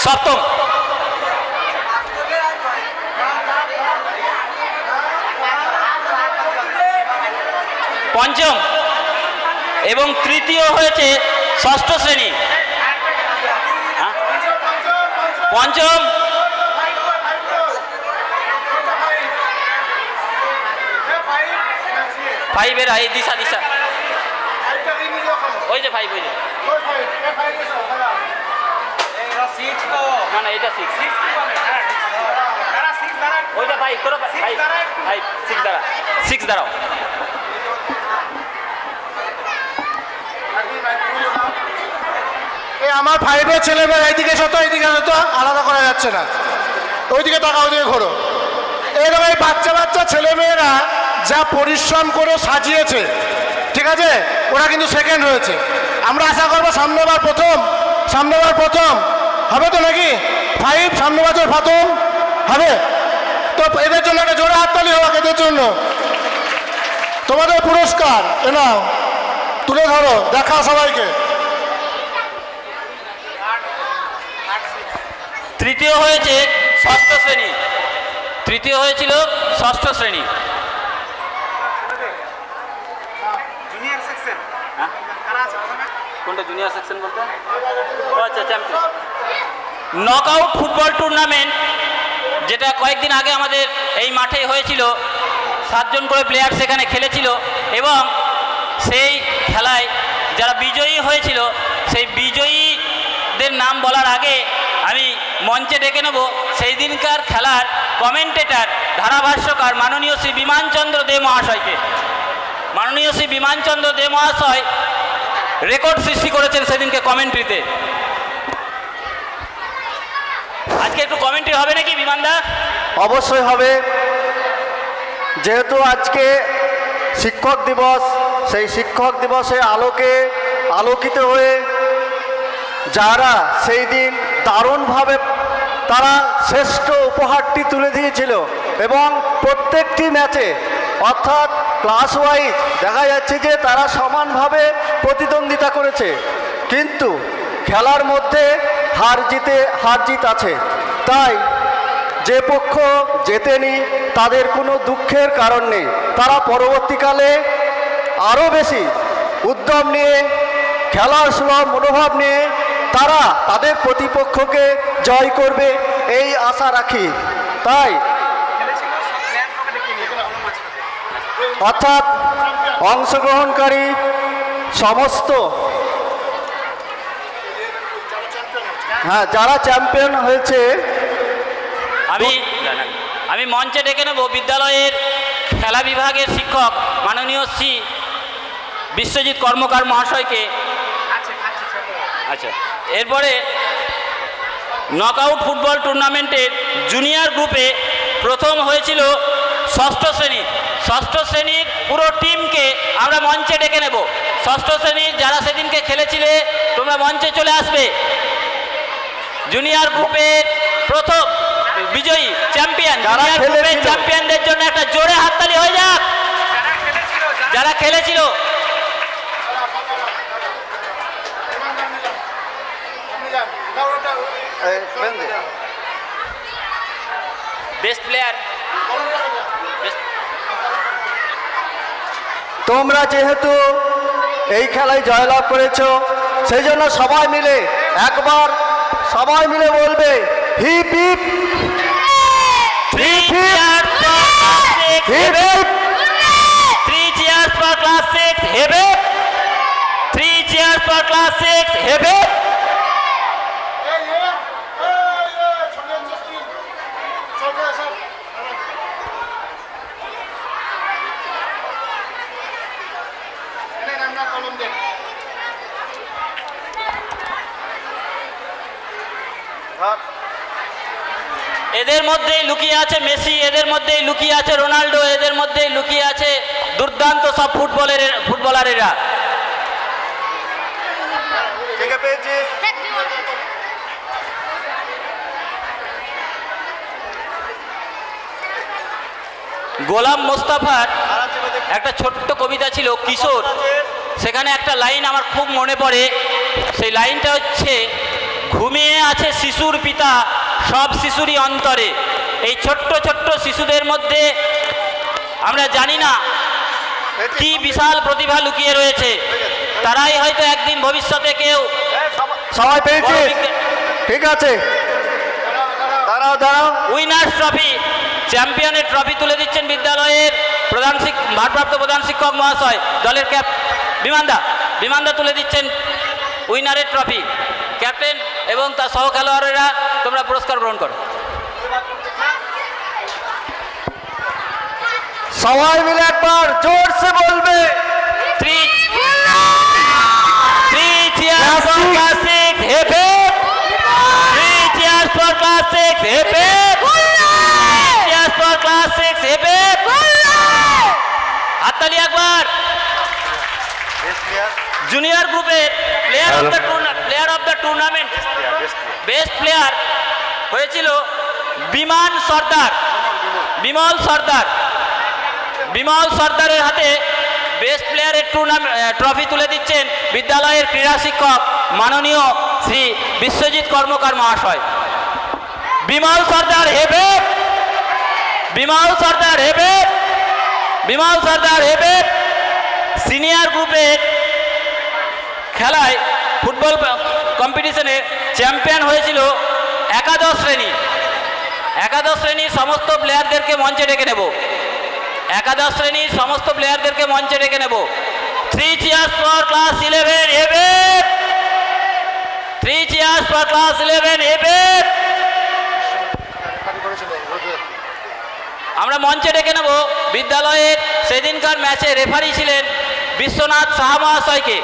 সপ্তম, পঞ্চম এবং তৃতীয় হয়েছে ষষ্ঠ শ্রেণী। পঞ্চম, ফাইভের এই দিশা দিশা, ওই যে ফাইভ, ওই যে না না, এটা সিক্স, ওইটা ফাইভ, তোরা ফাইভ, ফাইভ, সিক্স দাঁড়া, সিক্স দাঁড়াও। এই আমার ফাইভের ছেলেমেয়েরা এইদিকে শত, এইদিকে শত, আলাদা করা যাচ্ছে না, ওইদিকে টাকা, ওইদিকে ঘোরো। এরকম এই বাচ্চা বাচ্চা ছেলেমেয়েরা যা পরিশ্রম করে সাজিয়েছে, ঠিক আছে, ওরা কিন্তু সেকেন্ড হয়েছে। আমরা আশা করবো সামনেবার প্রথম, সামনেবার প্রথম হবে তো নাকি? ফাইভ সামনে বছর প্রথম হবে তো। এদের জন্য একটা জোরে হাততালি হোক, এদের জন্য। তোমাদের পুরস্কার এ নাও, তুলে ধরো, দেখা সবাইকে। তৃতীয় হয়েছে ষষ্ঠ শ্রেণী, তৃতীয় হয়েছিল ষষ্ঠ শ্রেণী। কোনটা জুনিয়র সেকশন বলতে? আচ্ছা, চ্যাম্পিয়ন নকআউট ফুটবল টুর্নামেন্ট, যেটা কয়েকদিন আগে আমাদের এই মাঠেই হয়েছিল। 7 জন করে প্লেয়ার সেখানে খেলেছিল, এবং সেই খেলায় যারা বিজয়ী হয়েছিল, সেই বিজয়ীদের নাম বলার আগে আমি মঞ্চে ডেকে নেব সেই দিনকার খেলার কমেন্টেটর ধারাভাষ্যকার মাননীয় শ্রী বিমানচন্দ্র দে মহাশয়কে। মাননীয় শ্রী বিমানচন্দ্র দে মহাশয় রেকর্ড সৃষ্টি করেছেন সেদিনকে কমেন্ট্রিতে। আজকে একটু কমেন্ট্রি হবে নাকি বিমানদা? অবশ্যই হবে, যেহেতু আজকে শিক্ষক দিবস, সেই শিক্ষক দিবসে আলোকিত হয়ে যারা সেই দিন দারুণভাবে তারা শ্রেষ্ঠ উপহারটি তুলে দিয়েছিল এবং প্রত্যেকটি ম্যাচে অর্থাৎ ক্লাস ওয়াইজ দেখা যাচ্ছে যে তারা সমানভাবে প্রতিদ্বন্দ্বিতা করেছে, কিন্তু খেলার মধ্যে হার জিত আছে। তাই যে পক্ষ জেতেনি তাদের কোনো দুঃখের কারণ নেই, তারা পরবর্তীকালে আরও বেশি উদ্যম নিয়ে খেলার সুলভ মনোভাব নিয়ে তারা তাদের প্রতিপক্ষকে জয় করবে এই আশা রাখি। তাই অর্থাৎ অংশগ্রহণকারী সমস্ত যারা চ্যাম্পিয়ন হয়েছে আমি মঞ্চে ডেকে নেব বিদ্যালয়ের খেলা বিভাগের শিক্ষক মাননীয় শ্রী বিশ্বজিৎ কর্মকার মহাশয়কে। আচ্ছা, এরপরে নকআউট ফুটবল টুর্নামেন্টের জুনিয়র গ্রুপে প্রথম হয়েছিল ষষ্ঠ শ্রেণীর পুরো টিমকে আমরা মঞ্চে ডেকে নেব। ষষ্ঠ শ্রেণীর যারা সেদিনকে খেলেছিলে তোমরা মঞ্চে চলে আসবে। জুনিয়র গ্রুপের প্রথম বিজয়ী চ্যাম্পিয়ন, জুনিয়র গ্রুপের চ্যাম্পিয়নদের জন্য একটা জোরে হাততালি হয়ে যাক যারা খেলেছিল। বেস্ট প্লেয়ার তোমরা যেহেতু এই খেলায় জয়লাভ করেছো সেই জন্য সবাই মিলে একবার বলবে hip hip hip hip hip hip. 3 cheers for class 6 হেবে। 3 cheers for class 6 হেবে। এদের মধ্যেই লুকিয়ে আছে মেসি, এদের মধ্যেই লুকিয়ে আছে রোনাল্ডো, এদের মধ্যেই লুকিয়ে আছে দুর্দান্ত সব ফুটবলারেরা। গোলাম মোস্তফার একটা ছোট্ট কবিতা ছিল কিশোর, সেখানে একটা লাইন আমার খুব মনে পড়ে। সেই লাইনটা হচ্ছে, ঘুমিয়ে আছে শিশুর পিতা সব শিশুরই অন্তরে। এই ছোট্ট ছোট্ট শিশুদের মধ্যে আমরা জানি না কি বিশাল প্রতিভা লুকিয়ে রয়েছে। তারাই হয়তো একদিন ভবিষ্যতে কেউ সবাই পেয়েছে। ঠিক আছে, দাঁড়াও। উইনার্স ট্রফি, চ্যাম্পিয়নের ট্রফি তুলে দিচ্ছেন বিদ্যালয়ের ভারপ্রাপ্ত প্রধান শিক্ষক মহাশয়। দলের বিমানদা তুলে দিচ্ছেন উইনারের ট্রফি। ক্যাপ্টেন এবং তার সহ খেলোয়াড়েরা তোমরা পুরস্কার গ্রহণ করো। সবাই মিলে একবার জোরসে বলবে 3 cheers for class 6 হেবে। 3 cheers for class 6 হেবে। 3 cheers for class 6 হেবে। হাততালি একবার। জুনিয়র গ্রুপের player of the tournament best player হয়েছিল বিমল সর্দারের হাতে বেস্ট প্লেয়ারের ট্রফি তুলে দিচ্ছেন বিদ্যালয়ের ক্রীড়া শিক্ষক মাননীয় শ্রী বিশ্বজিৎ কর্মকার মহাশয়। বিমল সর্দার হেবে। সিনিয়র গ্রুপের খেলায় ফুটবল কম্পিটিশনে চ্যাম্পিয়ন হয়েছিল একাদশ শ্রেণীর সমস্ত প্লেয়ারদেরকে মঞ্চে ডেকে নেব। 3 cheers for class 11 হেবে। 3 cheers for class 11 হেবে। আমরা মঞ্চে ডেকে নেব বিদ্যালয়ের সেদিনকার ম্যাচে রেফারি ছিলেন বিশ্বনাথ সাহা মহাশয়কে।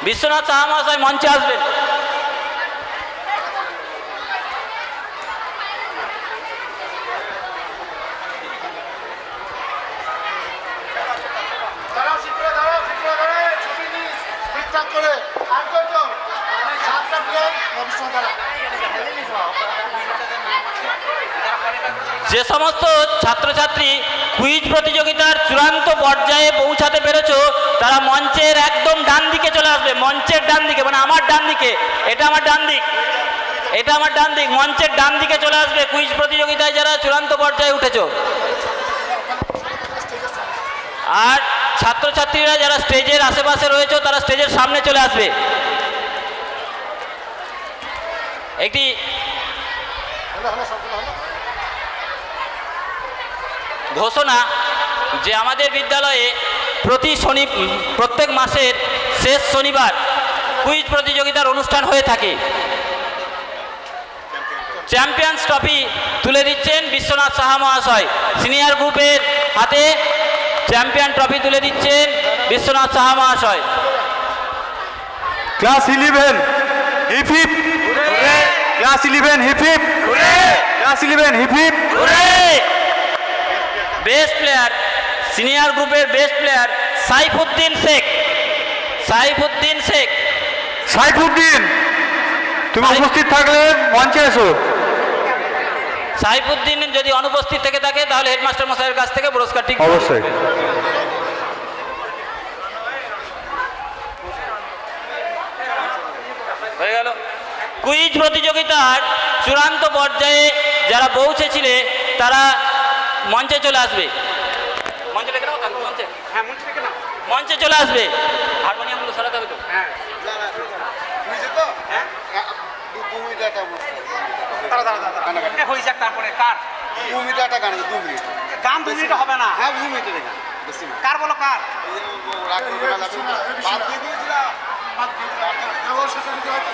বিশ্বনাথ সাহা মহাশয় মঞ্চে আসবেন। যে সমস্ত ছাত্রছাত্রী কুইজ প্রতিযোগিতার চূড়ান্ত পর্যায়ে পৌঁছাতে পেরেছো তারা মঞ্চের একদম ডান দিকে চলে আসবে। মঞ্চের ডান দিকে মানে আমার ডান দিকে, এটা আমার ডান দিক, এটা আমার ডান দিক, মঞ্চের ডান দিকে চলে আসবে কুইজ প্রতিযোগিতায় যারা চূড়ান্ত পর্যায়ে উঠেছো। আর ছাত্রছাত্রীরা যারা স্টেজের আশেপাশে রয়েছে তারা স্টেজের সামনে চলে আসবে। একটি ঘোষণা যে আমাদের বিদ্যালয়ে প্রত্যেক মাসের শেষ শনিবার কুইজ প্রতিযোগিতার অনুষ্ঠান হয়ে থাকে। চ্যাম্পিয়ন্স ট্রফি তুলে দিচ্ছেন বিশ্বনাথ সাহা মহাশয়। সিনিয়র গ্রুপের হাতে চ্যাম্পিয়ন ট্রফি তুলে দিচ্ছেন বিশ্বনাথ সাহা মহাশয়। Class 11 hip hip, class 11 hip hip, class 11 hip hip. Best player, senior গ্রুপের বেস্ট প্লেয়ার সাইফুদ্দিন শেখ। সাইফুদ্দিন শেখ, সাইফুদ্দিন তুমি উপস্থিত থাকলে মঞ্চে এসো। সাইফুদ্দিন যদি অনুপস্থিত থেকে থাকে তাহলে হেডমাস্টার মশাইয়ের কাছ থেকে পুরস্কারটি অবশ্যই। হয়ে গেল। কুইজ প্রতিযোগিতার চূড়ান্ত পর্যায়ে যারা পৌঁছেছিলে তারা মঞ্চে চলে আসবে। মঞ্চে ডেকে নাও, মঞ্চে, হ্যাঁ মঞ্চে ডেকে নাও, মঞ্চে চলে আসবে। হারমোনিয়ামগুলো সরাতে হবে তো। হ্যাঁ হয়ে যাক তারপরে কার 2 মিনিট একটা গান আছে, 2 মিনিট গান 2 মিনিট হবে না। হ্যাঁ 2 মিনিটের গান বেশি না। কার বলো কার? রাগ করবে না, লাগবে না। বাদ দিয়ে দিয়েছিলাম, বাদ দিয়ে দিলাম। ওর শেষে দিতে হয়তো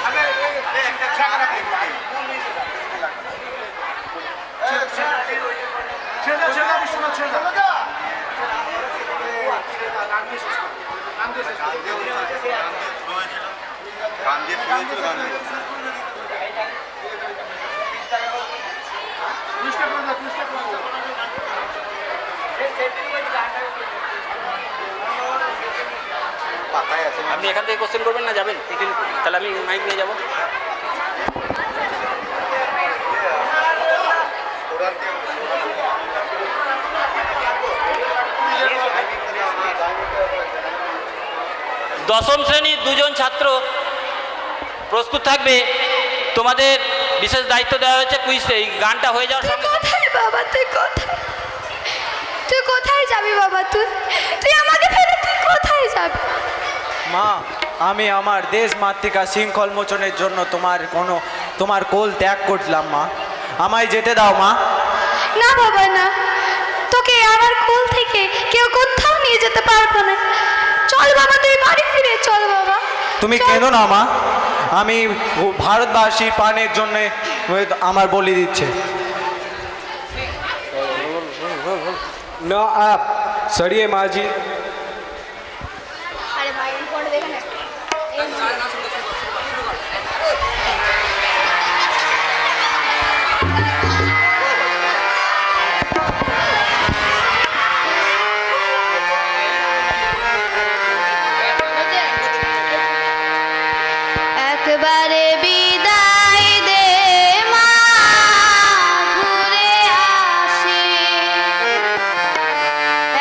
আরে একটা জায়গা রাখি। ছেড়ে ছেড়ে বিশ্বনাথ ছেড়ে দাও। গান দিয়ে শুরু গান দিয়ে আপনি এখান থেকে কোশ্চেন করবেন না যাবেন? তাহলে আমি মাইক নিয়ে যাবো। দশম শ্রেণীর 2 জন ছাত্র প্রস্তুত থাকবে। তোমাদের বিশেষ দায়িত্ব দেওয়া হয়েছে কুইজ। এই গানটা হয়ে যাওয়ার সঙ্গে কোথায় বাবা, তুই কোথায়, তুই কোথায় যাবি বাবা? তুই তুই আমাকে ফেলে তুই কোথায় যাবি? মা, আমি আমার দেশ মাতৃকা শৃঙ্খল মোচনের জন্য তোমার কোল ত্যাগ করলাম মা, আমায় যেতে দাও মা। না বাবা না, তোকে আমার কোল থেকে কেউ কোথাও নিয়ে যেতে পারবো না। চল বাবা, তুই বাড়ি ফিরে চল বাবা। তুমি কেন না মা, আমি ভারতবাসীর প্রাণের জন্য আমার বলি দিচ্ছে। না আপ সরিয়ে মাঝি। আরে ভাই ফোন দেখে না। একবারে বিদায় দে মা, ঘুরে আসি।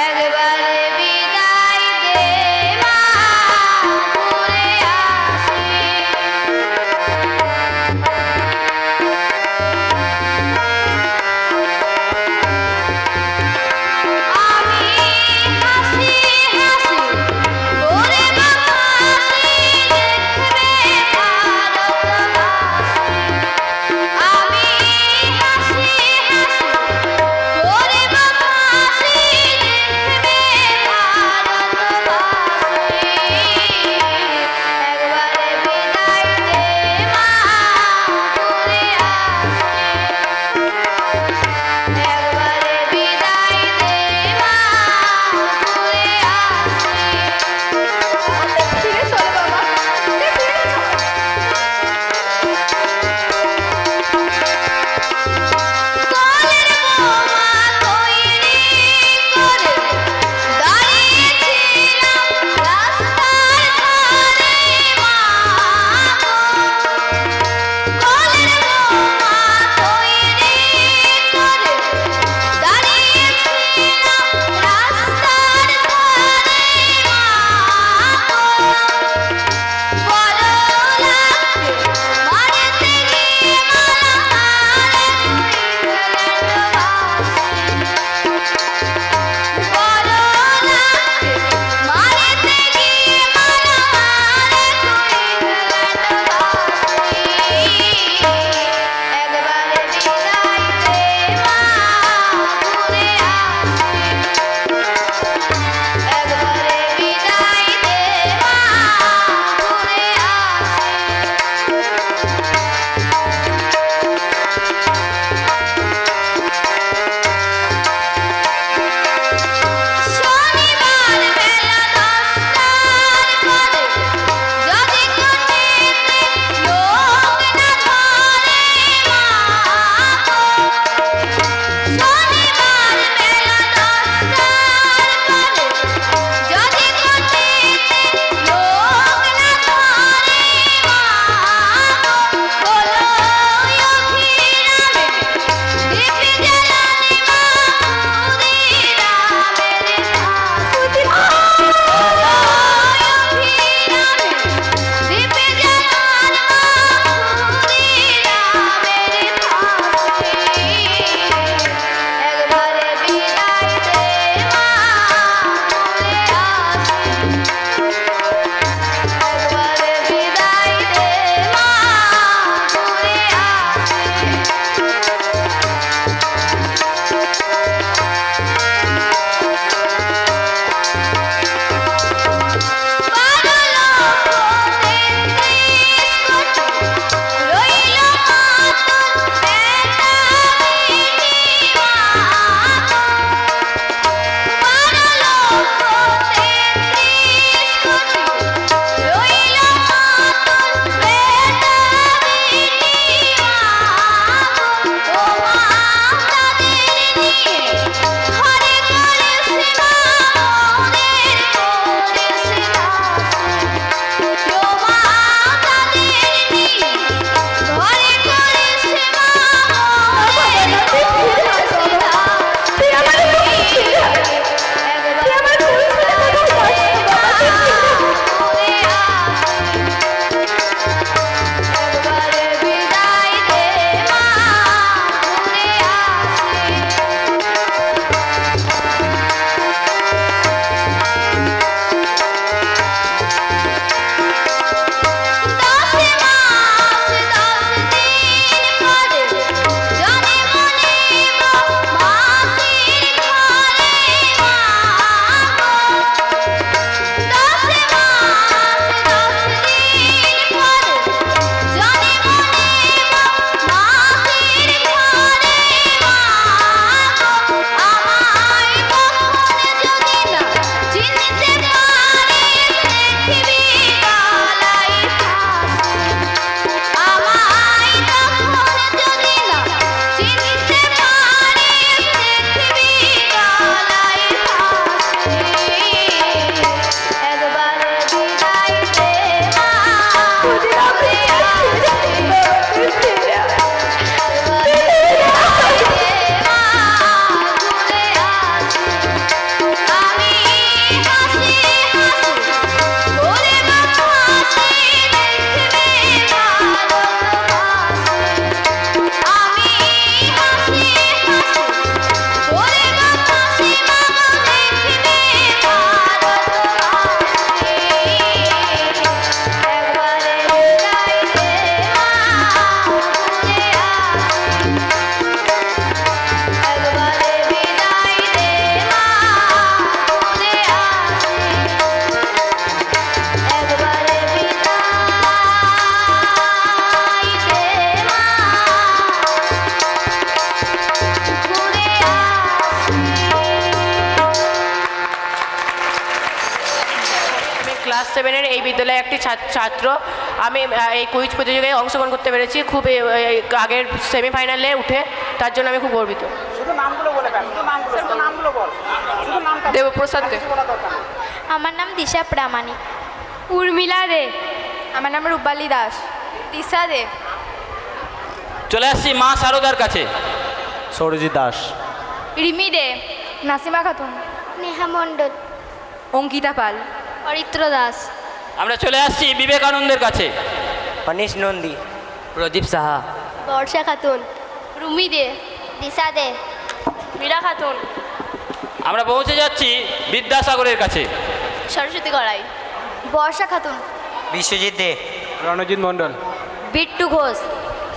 একবারে বিদায় দে মা, ঘুরে আসি। ক্লাস 7-এর এই বিদ্যালয়ে একটি ছাত্র। আমি এই কুইজ প্রতিযোগিতায় অংশগ্রহণ করতে পেরেছি খুব আগের সেমিফাইনালে উঠে, তার জন্য আমি খুব গর্বিত। দেবপ্রসাদ দে। আমার নাম দিশা প্রামাণিক। উর্মিলা দে। আমার নাম রূপালী দাস। দিশা দে। চলে আসছি মা শারদার কাছে। সৌরজিৎ দাস। রিমি দে। নাসিমা খাতুন। নেহা মণ্ডল। অঙ্কিতা পাল। অরিত্র দাস। আমরা চলে আসছি বিবেকানন্দের কাছে। অনিশ নন্দী। প্রদীপ সাহা। বর্ষা খাতুন। রুমি দে। দিশা দে। মীরা খাতুন। আমরা পৌঁছে যাচ্ছি বিদ্যাসাগরের কাছে। সরস্বতী গড়াই। বর্ষা খাতুন। বিশ্বজিৎ দে। রণজিৎ মণ্ডল। বিট্টু ঘোষ।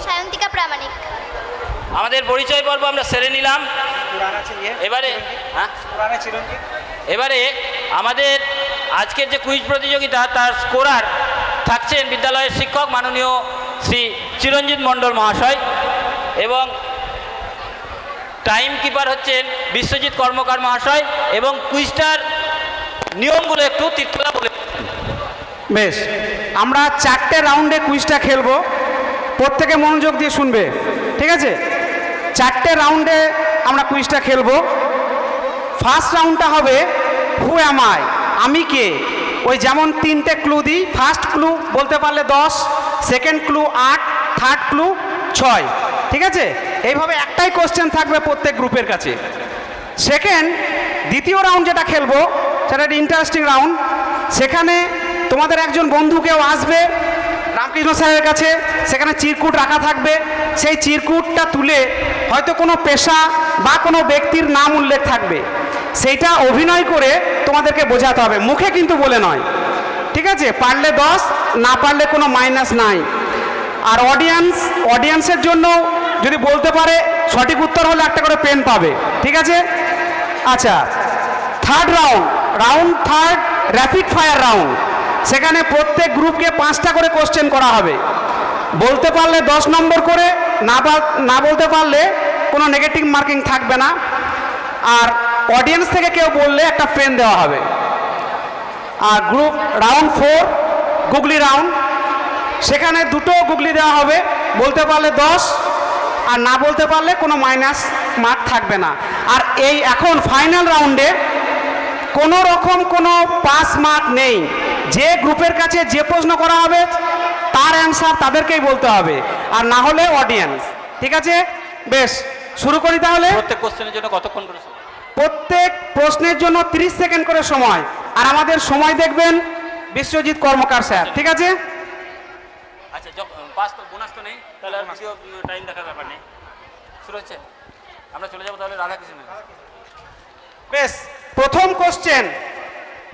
সায়ন্তিকা প্রামাণিক। আমাদের পরিচয় পর্ব আমরা সেরে নিলাম। এবারে এবারে আমাদের আজকের যে কুইজ প্রতিযোগিতা তার স্কোরার থাকছেন বিদ্যালয়ের শিক্ষক মাননীয় শ্রী চিরঞ্জিত মণ্ডল মহাশয়, এবং টাইম কিপার হচ্ছেন বিশ্বজিৎ কর্মকার মহাশয়, এবং কুইজটার নিয়মগুলো একটু তীর্থদা বলে। বেশ, আমরা 4টে রাউন্ডে কুইজটা খেলবো, প্রত্যেকে মনোযোগ দিয়ে শুনবে, ঠিক আছে? 4টে রাউন্ডে আমরা কুইজটা খেলবো। ফার্স্ট রাউন্ডটা হবে হু অ্যাম আই, আমি কে। ওই যেমন 3টে ক্লু দিই, ফার্স্ট ক্লু বলতে পারলে 10, সেকেন্ড ক্লু 8, থার্ড ক্লু 6, ঠিক আছে? এইভাবে একটাই কোশ্চেন থাকবে প্রত্যেক গ্রুপের কাছে। দ্বিতীয় রাউন্ড যেটা খেলবো সেটা একটা ইন্টারেস্টিং রাউন্ড। সেখানে তোমাদের একজন বন্ধু কেউ আসবে রামকৃষ্ণ স্যারের কাছে, সেখানে চিরকুট রাখা থাকবে। সেই চিরকুটটা তুলে হয়তো কোনো পেশা বা কোনো ব্যক্তির নাম উল্লেখ থাকবে, সেইটা অভিনয় করে তোমাদেরকে বোঝাতে হবে, মুখে কিন্তু বলে নয়, ঠিক আছে? পারলে 10, না পারলে কোনো মাইনাস নাই। আর অডিয়েন্সের জন্য যদি বলতে পারে সঠিক উত্তর হলে একটা করে পেন পাবে, ঠিক আছে? আচ্ছা, third round third rapid fire round. সেখানে প্রত্যেক গ্রুপকে 5টা করে কোশ্চেন করা হবে। বলতে পারলে 10 নম্বর করে, না বলতে পারলে কোনো নেগেটিভ মার্কিং থাকবে না। আর অডিয়েন্স থেকে কেউ বললে একটা পেন দেওয়া হবে। আর গ্রুপ রাউন্ড 4 গুগলি রাউন্ড, সেখানে 2টো গুগলি দেওয়া হবে। বলতে পারলে 10, আর না বলতে পারলে কোনো মাইনাস মার্ক থাকবে না। আর এই এখন ফাইনাল রাউন্ডে কোনো রকম কোনো পাস মার্ক নেই। যে গ্রুপের কাছে যে প্রশ্ন করা হবে তার অ্যান্সার তাদেরকেই বলতে হবে, আর না হলে অডিয়েন্স, ঠিক আছে? বেশ, শুরু করি তাহলে। প্রত্যেক কোশ্চেনের জন্য কতক্ষণ করে সময়? প্রত্যেক প্রশ্নের জন্য 30 সেকেন্ড করে সময়। আর আমাদের সময় দেখবেন বিশ্বজিৎ কর্মকার স্যার, ঠিক আছে? আচ্ছা, পাস তো বোনাস তো নেই, তাহলে টাইম দেখার ব্যাপার নেই। শুরু হচ্ছে, আমরা চলে যাবো তাহলে রাধাকৃষ্ণের কাছে। বেশ, প্রথম কোশ্চেন,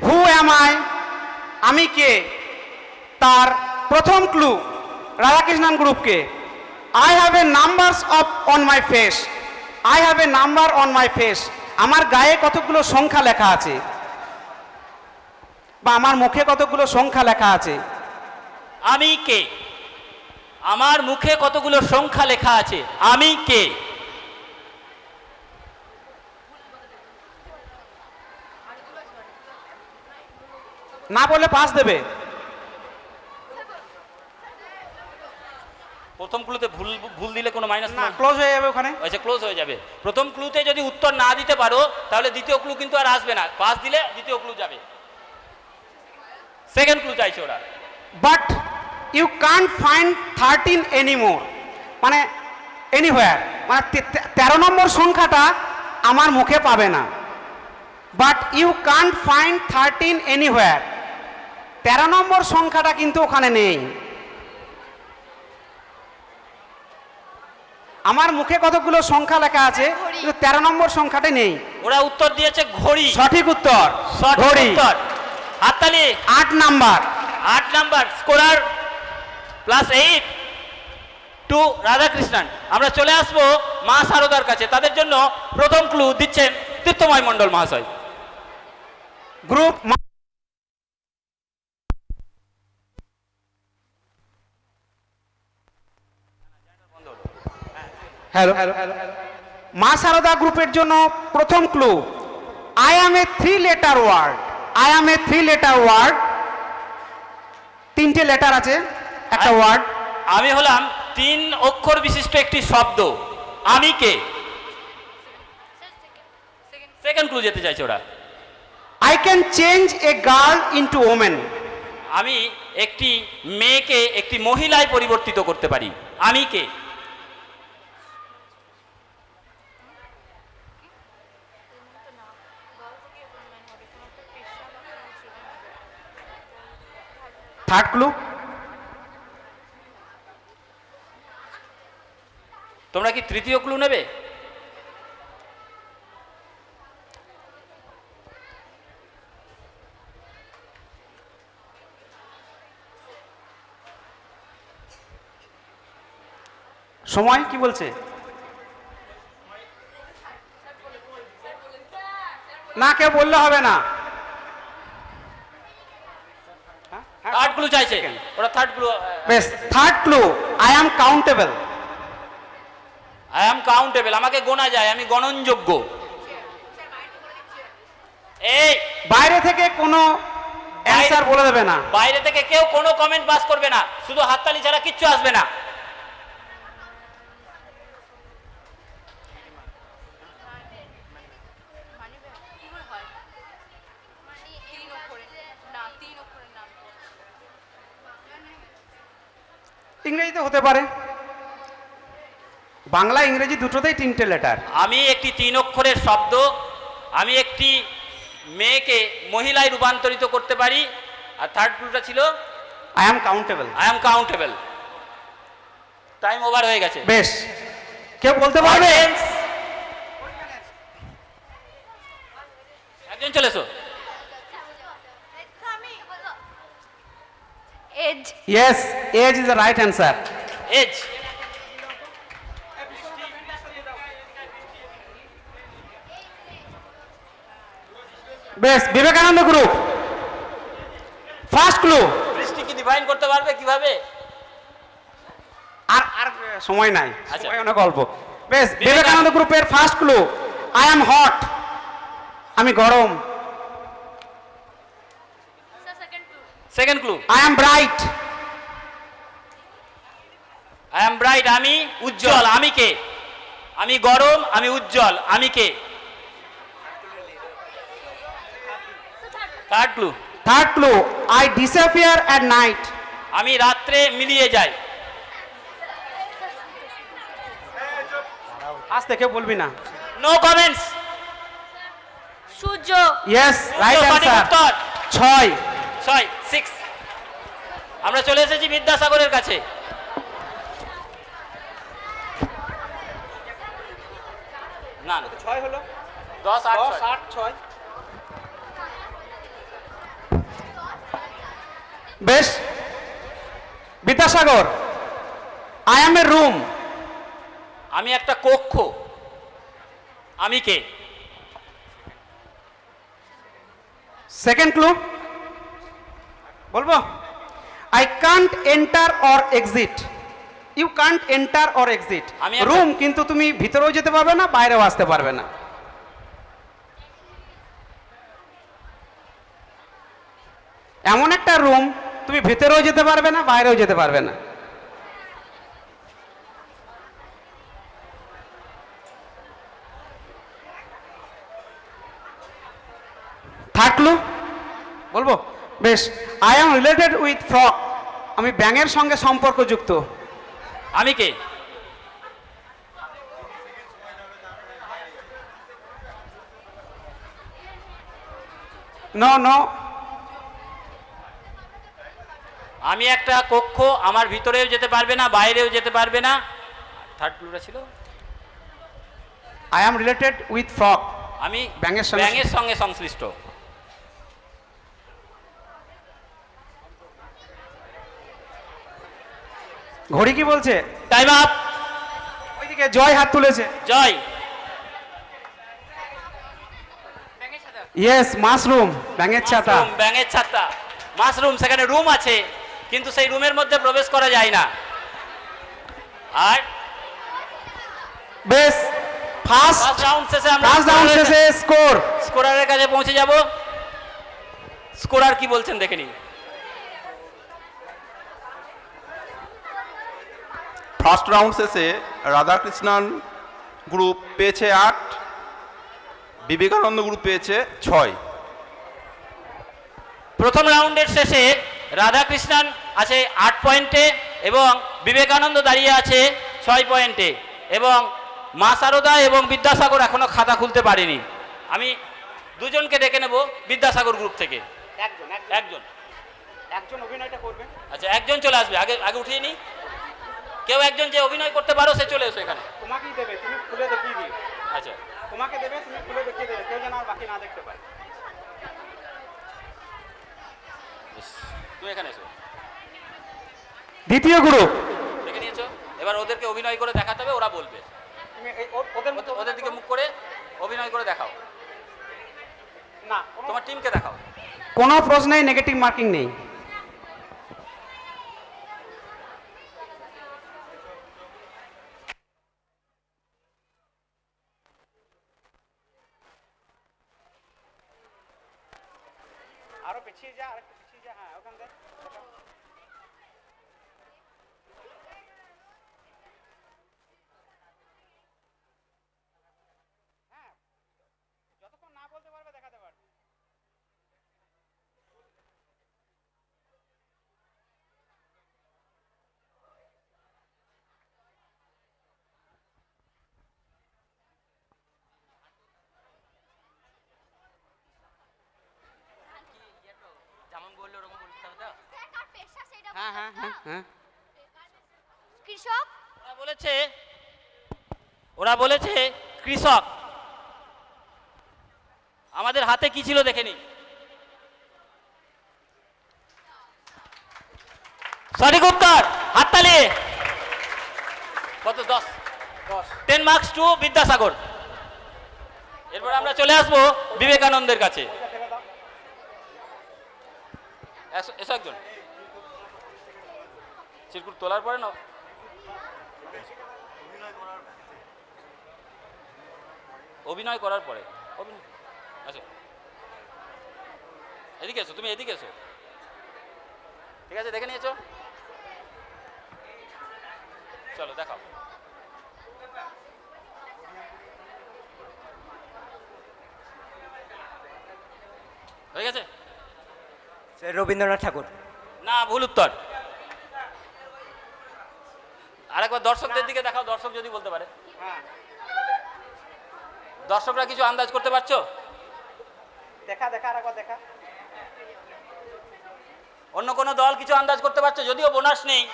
হু অ্যাম আই, আমি কে। তার প্রথম ক্লু রাধাকৃষ্ণন গ্রুপকে, I have a numbers on my face. I have a number on my face. আমার গায়ে কতগুলো সংখ্যা লেখা আছে, বা আমার মুখে কতগুলো সংখ্যা লেখা আছে। আমি কে, আমার মুখে কতগুলো সংখ্যা লেখা আছে, আমি কে। না বলে পাস দেবে। প্রথম ক্লুতে ভুল দিলে কোনো মাইনাস না, ক্লোজ হয়ে যাবে ওখানে। আচ্ছা, ক্লোজ হয়ে যাবে। প্রথম ক্লুতে যদি উত্তর না দিতে পারো তাহলে দ্বিতীয় ক্লু কিন্তু আর আসবে না, পাস দিলে দ্বিতীয় ক্লু যাবে। সেকেন্ড ক্লু চাইছে ওরা। But you can't find 13 anymore, মানে এনিহোয়ার, মানে 13 নম্বর সংখ্যাটা আমার মুখে পাবে না। But you can't find 13 anywhere, 13 number সংখ্যাটা কিন্তু ওখানে নেই। আমার মুখে কতগুলো সংখ্যা লেখা আছে, কিন্তু 13 নম্বর সংখ্যাটা নেই। ওরা উত্তর দিয়েছে ঘড়ি। সঠিক উত্তর, ঘড়ি। হাততালি। 8 number. 8 number scorer +8 to Radhakrishnan. আমরা চলে আসবো মা শারদার কাছে, তাদের জন্য প্রথম ক্লু দিচ্ছেন তীর্থময় মণ্ডল মহাশয়। গ্রুপ হ্যালো, মা শারদা গ্রুপের জন্য প্রথম clue, I am a 3 letter word. I am a 3 letter word. তিনটে লেটার আছে, একটা ওয়ার্ড। আমি হলাম 3 অক্ষর বিশিষ্ট একটি শব্দ। আমি কে? সেকেন্ড ক্লু যেতে চাইছে ওরা। I can change a girl into women. আমি একটি মেয়েকে একটি মহিলায় পরিবর্তিত করতে পারি। আমি কে? Third clue. তোমরা কি তৃতীয় ক্লু নেবে? সময় কি বলছে? না, কেউ বললে হবে না। থার্ড ক্লু চাইছে ওরা। Third clue. বেশ, third clue, I am countable. I am countable, আমাকে গোনা যায়, আমি গণনযোগ্য। এই বাইরে থেকে কোনো অ্যানসার বলে দেবে না। বাইরে থেকে কেউ কোনো কমেন্ট পাস করবে না, শুধু হাততালি ছাড়া কিচ্ছু আসবে না। ইংরেজিতে হতে পারে, বাংলা ইংরেজি দুটোতেই তিনটে লেটার। আমি একটি 3 অক্ষরের শব্দ। আমি একটি মেয়েকে মহিলায় রূপান্তরিত করতে পারি। আর থার্ড ক্লুটা ছিল I am countable. I am countable. Time over হয়ে গেছে। বেশ, কেউ বলতে পারবে? একজন চলে এসো। Age. Yes, age is the right answer. Age. বেশ, বিবেকানন্দ গ্রুপ। First clue. বৃষ্টি কি ডিফাইন করতে পারবে কিভাবে? আর আর সময় নাই, আচ্ছা। সময় অনেক অল্প। বেশ, বিবেকানন্দ গ্রুপের first clue, I am hot. আমি গরম। Second clue, I am bright. I am bright, আমি উজ্জ্বল। আমি কে? আমি গরম, আমি উজ্জ্বল। আমি কে? Third clue. Third clue, I disappear at night. আমি রাত্রে মিলিয়ে যাই। আজ থেকে বলবি না। No comments. সূর্য। Yes, right answer. 6। 6। আমরা চলে এসেছি বিদ্যাসাগরের কাছে। না না, 6 হলো। 10, 8, 6। বেশ, Vidyasagar, I am a room. আমি একটা কক্ষ। আমি কে? সেকেন্ড ক্লু বলবো, I can't enter or exit. You can't enter or exit. Room, কিন্তু তুমি ভিতরেও যেতে পারবে না, বাইরেও আসতে পারবে না। এমন একটা রুম, তুমি ভিতরেও যেতে পারবে না, বাইরেও যেতে পারবে না। থার্ড ক্লু বলবো, বেশ, I am related with frog. আমি ব্যাঙের সঙ্গে সম্পর্কযুক্ত। আমি কে? No no. আমি একটা কক্ষ, আমার ভিতরেও যেতে পারবে না, বাইরেও যেতে পারবে না। থার্ড ক্লুটা ছিল I am related with frog. আমি ব্যাঙের সঙ্গে সংশ্লিষ্ট। ঘড়ি কি বলছে? Time up. ওইদিকে জয় হাত তুলেছে। জয়। ইয়েস, মাশরুম, ব্যাঙের ছাতা। ব্যাঙের ছাতা, মাশরুম। সেখানে রুম আছে, কিন্তু সেই রুমের মধ্যে প্রবেশ করা যায় না। আর বেশ, ফার্স্ট রাউন্ড শেষে আমরা স্কোরারের কাছে পৌঁছে যাব। স্কোরার কি বলছেন দেখে নিন। ফার্স্ট রাউন্ড শেষে রাধাকৃষ্ণান গ্রুপ পেয়েছে 8, বিবেকানন্দ গ্রুপ পেয়েছে 6। প্রথম রাউন্ডের শেষে রাধাকৃষ্ণান আছে 8 পয়েন্টে এবং বিবেকানন্দ দাঁড়িয়ে আছে 6 পয়েন্টে এবং মা সারদা এবং বিদ্যাসাগর এখনো খাতা খুলতে পারেনি। আমি দুজনকে ডেকে নেব বিদ্যাসাগর গ্রুপ থেকে। একজন অভিনয়টা করবে। আচ্ছা, একজন চলে আসবে, আগে আগে উঠিয়ে নি। কেউ একজন যে অভিনয় করতে পারো সে চলে এসো এখানে। তোমাকেই দেবে, তুমি খুলে দেখিয়ে দিও। আচ্ছা, তোমাকে দেবে, তুমি খুলে দেখিয়ে দেবে, কেউ যেন আর বাকি না দেখতে পায়। তুমি এখানে এসো। দ্বিতীয় গ্রুপ দেখে নিয়েছো, এবার ওদেরকে অভিনয় করে দেখাতে হবে, ওরা বলবে। তুমি ওদের দিকে মুখ করে অভিনয় করে দেখাও। না, তোমার টিমকে দেখাও। কোনো প্রশ্নেই নেগেটিভ মার্কিং নেই। আরো পিছিয়ে যা, আরেকটু পিছিয়ে যা। হ্যাঁ, ওখান থেকে যতক্ষণ না বলতে পারবে দেখাতে পারবে। যেমন বললো ওরকম বলতে হবে তো। হ্যাঁ হ্যাঁ হ্যাঁ হ্যাঁ। কৃষক ওরা বলেছে কৃষক। আমাদের হাতে কি ছিল দেখে নি। সঠিক উত্তর, হাততালি। কত? 10 10 মার্কস টু বিদ্যাসাগর। এরপর আমরা চলে আসবো বিবেকানন্দের কাছে। এসো একজন। চিরকুট তোলার পরে না, অভিনয় করার পরে। আচ্ছা, এদিকে এসো, তুমি এদিকে এসো। ঠিক আছে, দেখে নিয়েছো, চলো দেখাও। হয়ে গেছে? রবীন্দ্রনাথ ঠাকুর। না, ভুল উত্তর। আরেকবার দর্শকদের দিকে দেখাও, দর্শক যদি বলতে পারে। দর্শকরা কিছু আন্দাজ করতে পারছো? দেখা দেখা, আরেকবার দেখা। অন্য কোনো দল কিছু আন্দাজ করতে পারছো? যদিও বোনাস নেই।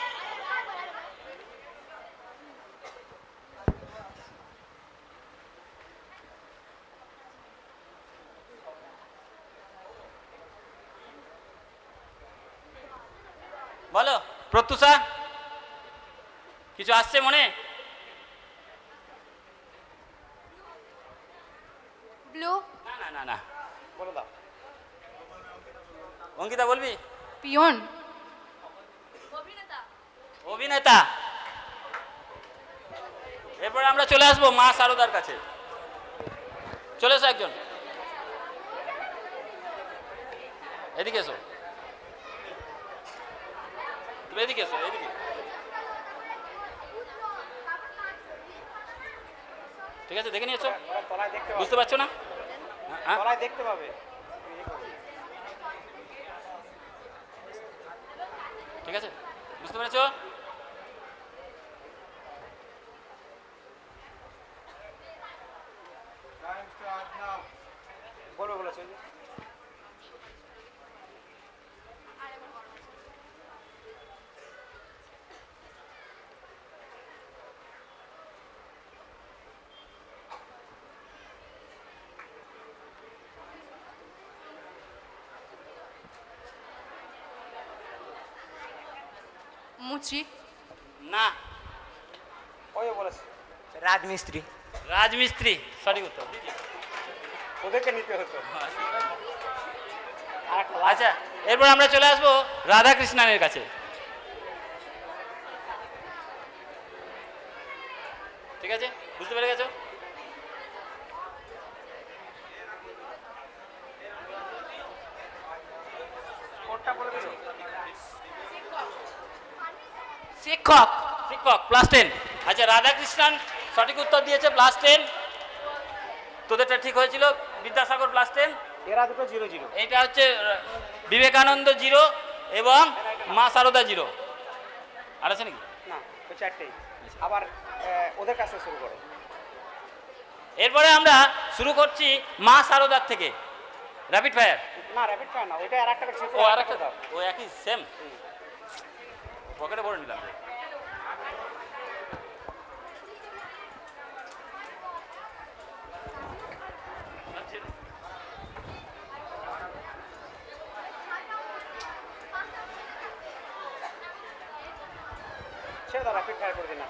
বলো প্রত্যুষা, কিছু আসছে মনে? ব্লু। না না না না, বলে দাও। অঙ্কিতা বলবি? পিয়ন। অভিনেতা। এরপরে আমরা চলে আসবো মা সারদার কাছে। চলে এসো একজন, এদিকে এসো। তুমি এদিকে এসো, এদিকে। ঠিক আছে, দেখে নিয়েছো, বুঝতে পারছো না? দেখতে পাবে। ঠিক আছে, বুঝতে পেরেছো? বলবে বলেছে। মুচি। না, ওই বলেছে রাজমিস্ত্রি। রাজমিস্ত্রি সঠিক উত্তর। ওদেরকে নিতে হতো। আচ্ছা, এরপর আমরা চলে আসবো রাধাকৃষ্ণানের কাছে। ঠিক আছে, বুঝতে পেরে গেছো? কোডটা বলে দিল। শিক্ষক। শিক্ষক +10। আচ্ছা, রাধাকৃষ্ণন সঠিক উত্তর দিয়েছে +10। তোদেরটা ঠিক হয়েছিল, বিদ্যাসাগর +10। এরা দুটো 0 0। এইটা হচ্ছে বিবেকানন্দ 0 এবং মা সারদা 0। আর আছে নাকি? না, তো 4টেই। আবার ওদের কাছে শুরু করো। এরপরে আমরা শুরু করছি মা সারদার থেকে, র্যাপিড ফায়ার। না, র্যাপিড ফায়ার না, ওইটা আর একটা করে ও আর একটা দাও, ও একই সেম, পকেটে ভরে নিলাম। ছেড়ে দাও, র্যাপিড ফায়ার করে দিন না।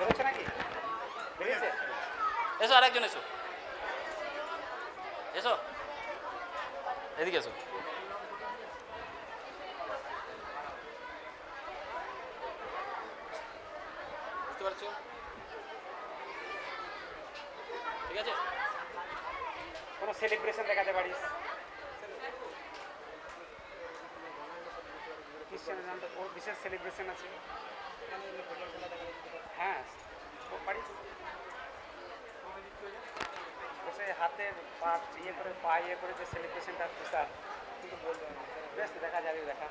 বলেছে নাকি? বেরিয়েছে? এসো, আরেকজন এসো, এসো এদিকে এসো। বুঝতে পারছো? ঠিক আছে, কোনো সেলিব্রেশন দেখাতে পারিস? খ্রিস্টানের নামটা ওর বিশেষ সেলিব্রেশন আছে। হ্যাঁ, ও পারিস। বসে হাতের পা ইয়ে করে, পা ইয়ে করে যে সেলিব্রেশনটা স্যার কিন্তু বলতে বেশ দেখা যাবে, দেখা।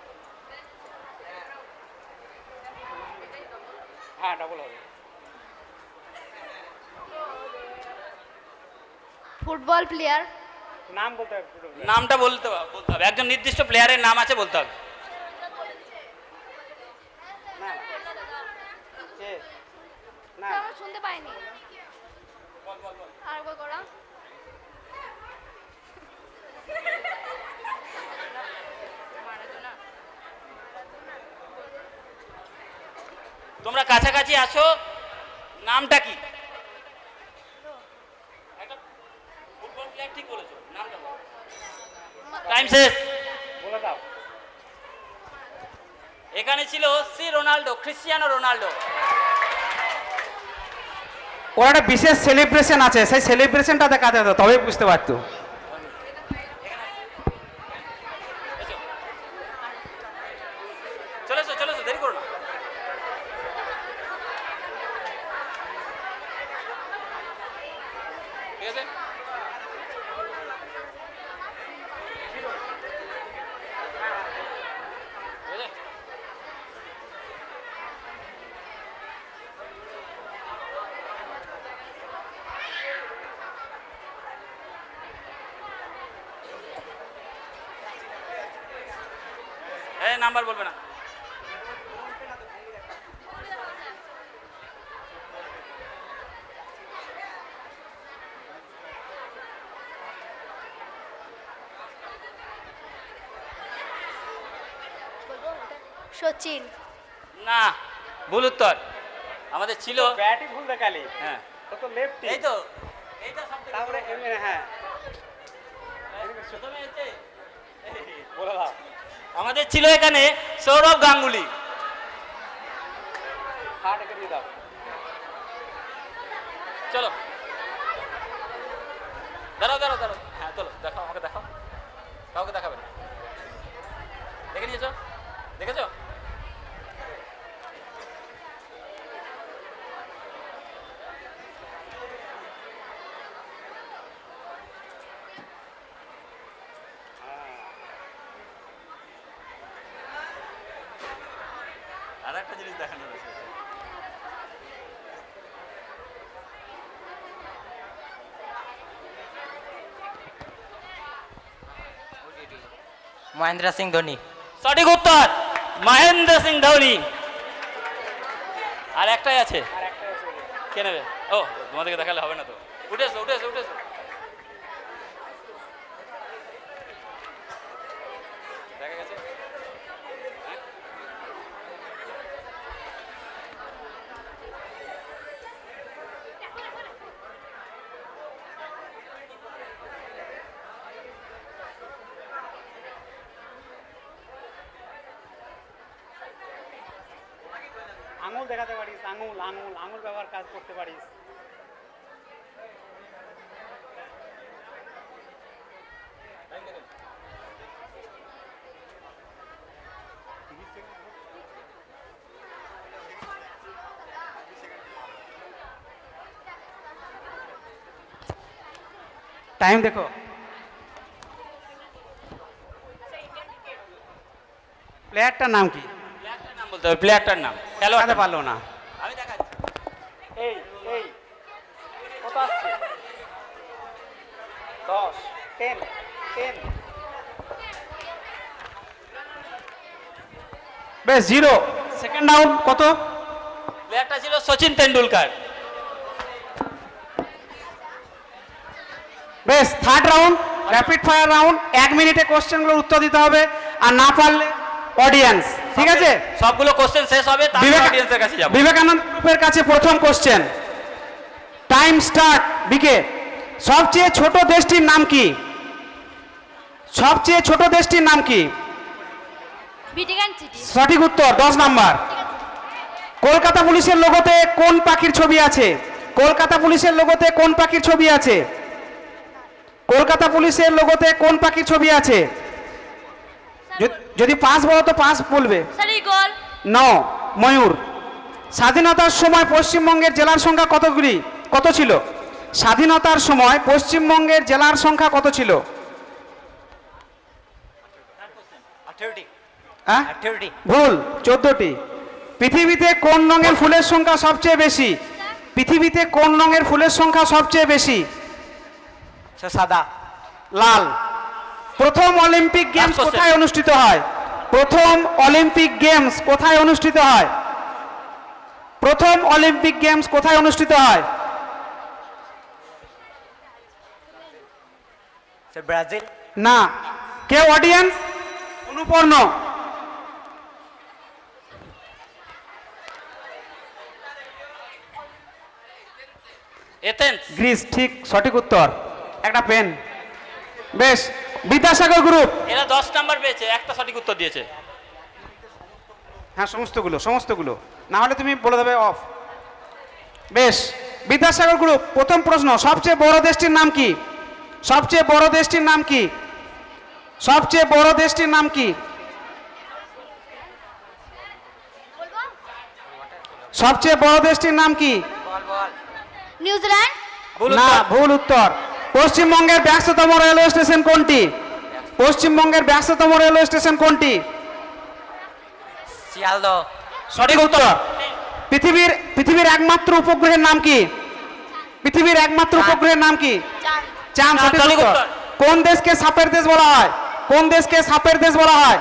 হ্যাঁ, ডবল হবে। Football player. নাম বলতে হবে, নামটা বলতে হবে, একজন নির্দিষ্ট প্লেয়ারের নাম আছে, বলতে হবে। না কে? না, আমরা শুনতে পাইনি। আরেকবার করা। তোমরা কাছাকাছি আছো, নামটা কি? ফুটবল প্লেয়ার ঠিক বলেছো, নামটা বলো। টাইম শেষ, বলে দাও। এখানে ছিল রোনাল্ডো, ক্রিশ্চিয়ানো রোনাল্ডো। ওর একটা বিশেষ সেলিব্রেশন আছে, সেই সেলিব্রেশনটা দেখাতে হতো, তবেই বুঝতে পারতো। চলে এসো, চলে এসো, দেরি করো না। ঠিক আছে, নাম্বার বলবে না। সচিন। না, ভুল উত্তর। আমাদের ছিল ব্যাটই ভুল দেখালি। হ্যাঁ, ও তো লেফট। এই তো, এইটা সবথেকে তারপরে হ্যাঁ, প্রথমে হচ্ছে বলে দাও। আমাদের ছিল এখানে সৌরভ গাঙ্গুলি। হার্ট একে দিয়ে দাও। চলো, দাঁড়াও দাঁড়াও দাঁড়াও, হ্যাঁ চলো, দেখাও, আমাকে দেখাও। কাউকে দেখাবে না, দেখে নিয়েছো? দেখেছো? আর একটা জিনিস দেখানোর আছে। মহেন্দ্র সিং ধোনি। সঠিক উত্তর, মহেন্দ্র সিং ধোনি। আর একটাই আছে, কে নেবে? ও, তোমাদেরকে দেখালে হবে না তো। উঠেছো উঠেছো উঠেছো। দেখা গেছে? আঙুল দেখাতে পারিস, আঙুল আঙুল আঙুল ব্যবহার কাজ করতে পারিস। টাইম দেখো। প্লেয়ারটার নাম কি? নাম বলতে হবে, প্লেয়ারটার নাম। খেলোয়াড় পারলো না। আমি দেখাচ্ছি। এই এই কত আসছে? 10 10 10 বেশ 0। সেকেন্ড রাউন্ড কত? প্লেয়ারটা ছিল সচিন তেন্ডুলকার। বেশ third round rapid fire round. 1 মিনিটে কোশ্চেনগুলোর উত্তর দিতে হবে, আর না পারলে অডিয়েন্স। ঠিক আছে, সবগুলো কোশ্চেন শেষ হবে, তারপর অডিয়েন্সের কাছে যাব। বিবেকানন্দ গ্রুপের কাছে প্রথম কোশ্চেন। Time start. বিকে, সবচেয়ে ছোট দেশটির নাম কি? সবচেয়ে ছোট দেশটির নাম কি? সঠিক উত্তর, 10 নাম্বার। কলকাতা পুলিশের লোগোতে কোন পাখির ছবি আছে? কলকাতা পুলিশের লোগোতে কোন পাখির ছবি আছে? কলকাতা পুলিশের লোগোতে কোন পাখির ছবি আছে? যদি পাঁচ বলো তো পাঁচ বলবে। ময়ূর। স্বাধীনতার সময় পশ্চিমবঙ্গের জেলার সংখ্যা কতগুলি? কত ছিল? স্বাধীনতার সময় পশ্চিমবঙ্গের জেলার সংখ্যা কত ছিল? 18টি। হ্যাঁ? ভুল, 14টি। পৃথিবীতে কোন রঙের ফুলের সংখ্যা সবচেয়ে বেশি? পৃথিবীতে কোন রঙের ফুলের সংখ্যা সবচেয়ে বেশি? সাদা। লাল। প্রথম অলিম্পিক গেমস কোথায় অনুষ্ঠিত হয়? প্রথম অলিম্পিক গেমস কোথায় অনুষ্ঠিত হয়? প্রথম অলিম্পিক গেমস কোথায় অনুষ্ঠিত হয়? ব্রাজিল। না। কেউ অডিয়েন্স? অনুপর্ণ। এথেন্স। গ্রিস। ঠিক, সঠিক উত্তর। একটা পেন। বেশ, বিদ্যাসাগর গ্রুপ। এরা 10 নাম্বার পেয়েছে, একটা সঠিক উত্তর দিয়েছে। হ্যাঁ, সমস্তগুলো না হলে তুমি বলে দেবে অফ। বেশ, বিদ্যাসাগর গ্রুপ প্রথম প্রশ্ন। সবচেয়ে বড় দেশটির নাম কি? সবচেয়ে বড় দেশটির নাম কি? সবচেয়ে বড় দেশটির নাম কি? সবচেয়ে বড় দেশটির নাম কি? নিউজিল্যান্ড। না, ভুল উত্তর। পশ্চিমবঙ্গের ব্যস্ততম রেলওয়ে স্টেশন কোনটি? পশ্চিমবঙ্গের ব্যস্ততম রেলওয়ে স্টেশন কোনটি? শিয়ালদহ। সঠিক উত্তর। পৃথিবীর একমাত্র উপগ্রহের নাম কি? পৃথিবীর একমাত্র উপগ্রহের নাম কি? চাঁদ। সঠিক উত্তর। কোন দেশকে সাপের দেশ বলা হয়? কোন দেশকে সাপের দেশ বলা হয়?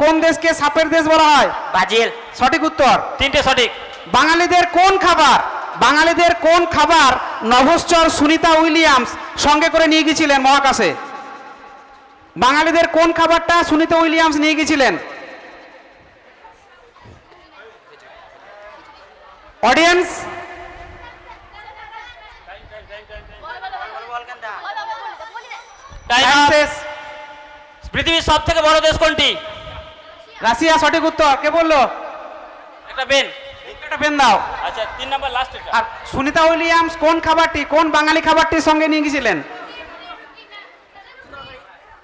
কোন দেশকে সাপের দেশ বলা হয়? ব্রাজিল। সঠিক উত্তর। 3টে সঠিক। বাঙালিদের কোন খাবার নভশ্চর সুনিতা উইলিয়ামস সঙ্গে করে নিয়ে গিয়েছিলেন মহাকাশে? বাঙালিদের কোন খাবারটা সুনিতা উইলিয়ামস নিয়ে গিয়েছিলেন? অডিয়েন্স? পৃথিবীর সব থেকে বড় দেশ কোনটি? রাশিয়া। সঠিক উত্তর। কে বললো? একটা পেন। একটা পেন দাও। আচ্ছা, 3 নাম্বার লাস্ট এটা। আর সুনিতা উইলিয়ামস কোন বাঙালি খাবারটির সঙ্গে নিয়ে গিয়েছিলেন?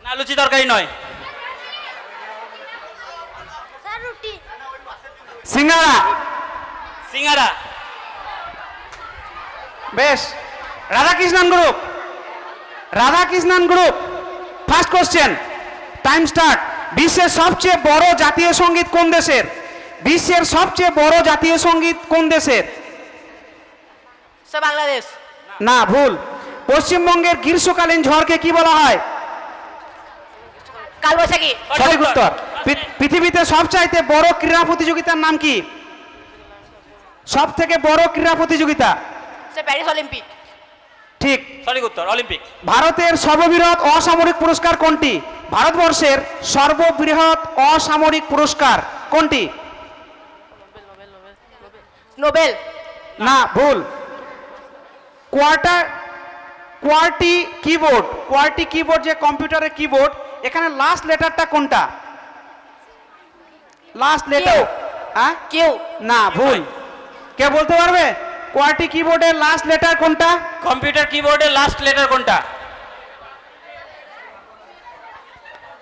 না, লুচি তরকারি নয়। সিঙ্গারা। বেশ, Radhakrishnan group first question. Time start. বিশ্বের সবচেয়ে বড় জাতীয় সঙ্গীত কোন দেশের? বিশ্বের সবচেয়ে বড় জাতীয় সঙ্গীত কোন দেশের? বাংলাদেশ। না, ভুল। পশ্চিমবঙ্গের গ্রীষ্মকালীন ঝড়কে কি বলা হয়? কালবৈশাখী। সঠিক উত্তর। পৃথিবীতে সবচাইতে বড় ক্রীড়া প্রতিযোগিতার নাম কি? সব থেকে বড় ক্রীড়া প্রতিযোগিতা? Paris Olympic. ঠিক, সঠিক উত্তর, অলিম্পিক। ভারতের সর্ববৃহৎ অসামরিক পুরস্কার কোনটি? ভারতবর্ষের সর্ববৃহৎ অসামরিক পুরস্কার কোনটি? নোবেল। না, ভুল। কোয়ার্টি কিবোর্ড যে কম্পিউটারের কিবোর্ড, এখানে লাস্ট লেটারটা কোনটা? Last letter? হ্যাঁ, কিউ। না, ভুল। কে বলতে পারবে কোয়ার্টি কিবোর্ডের লাস্ট লেটার কোনটা? কম্পিউটার কিবোর্ডের লাস্ট লেটার কোনটা?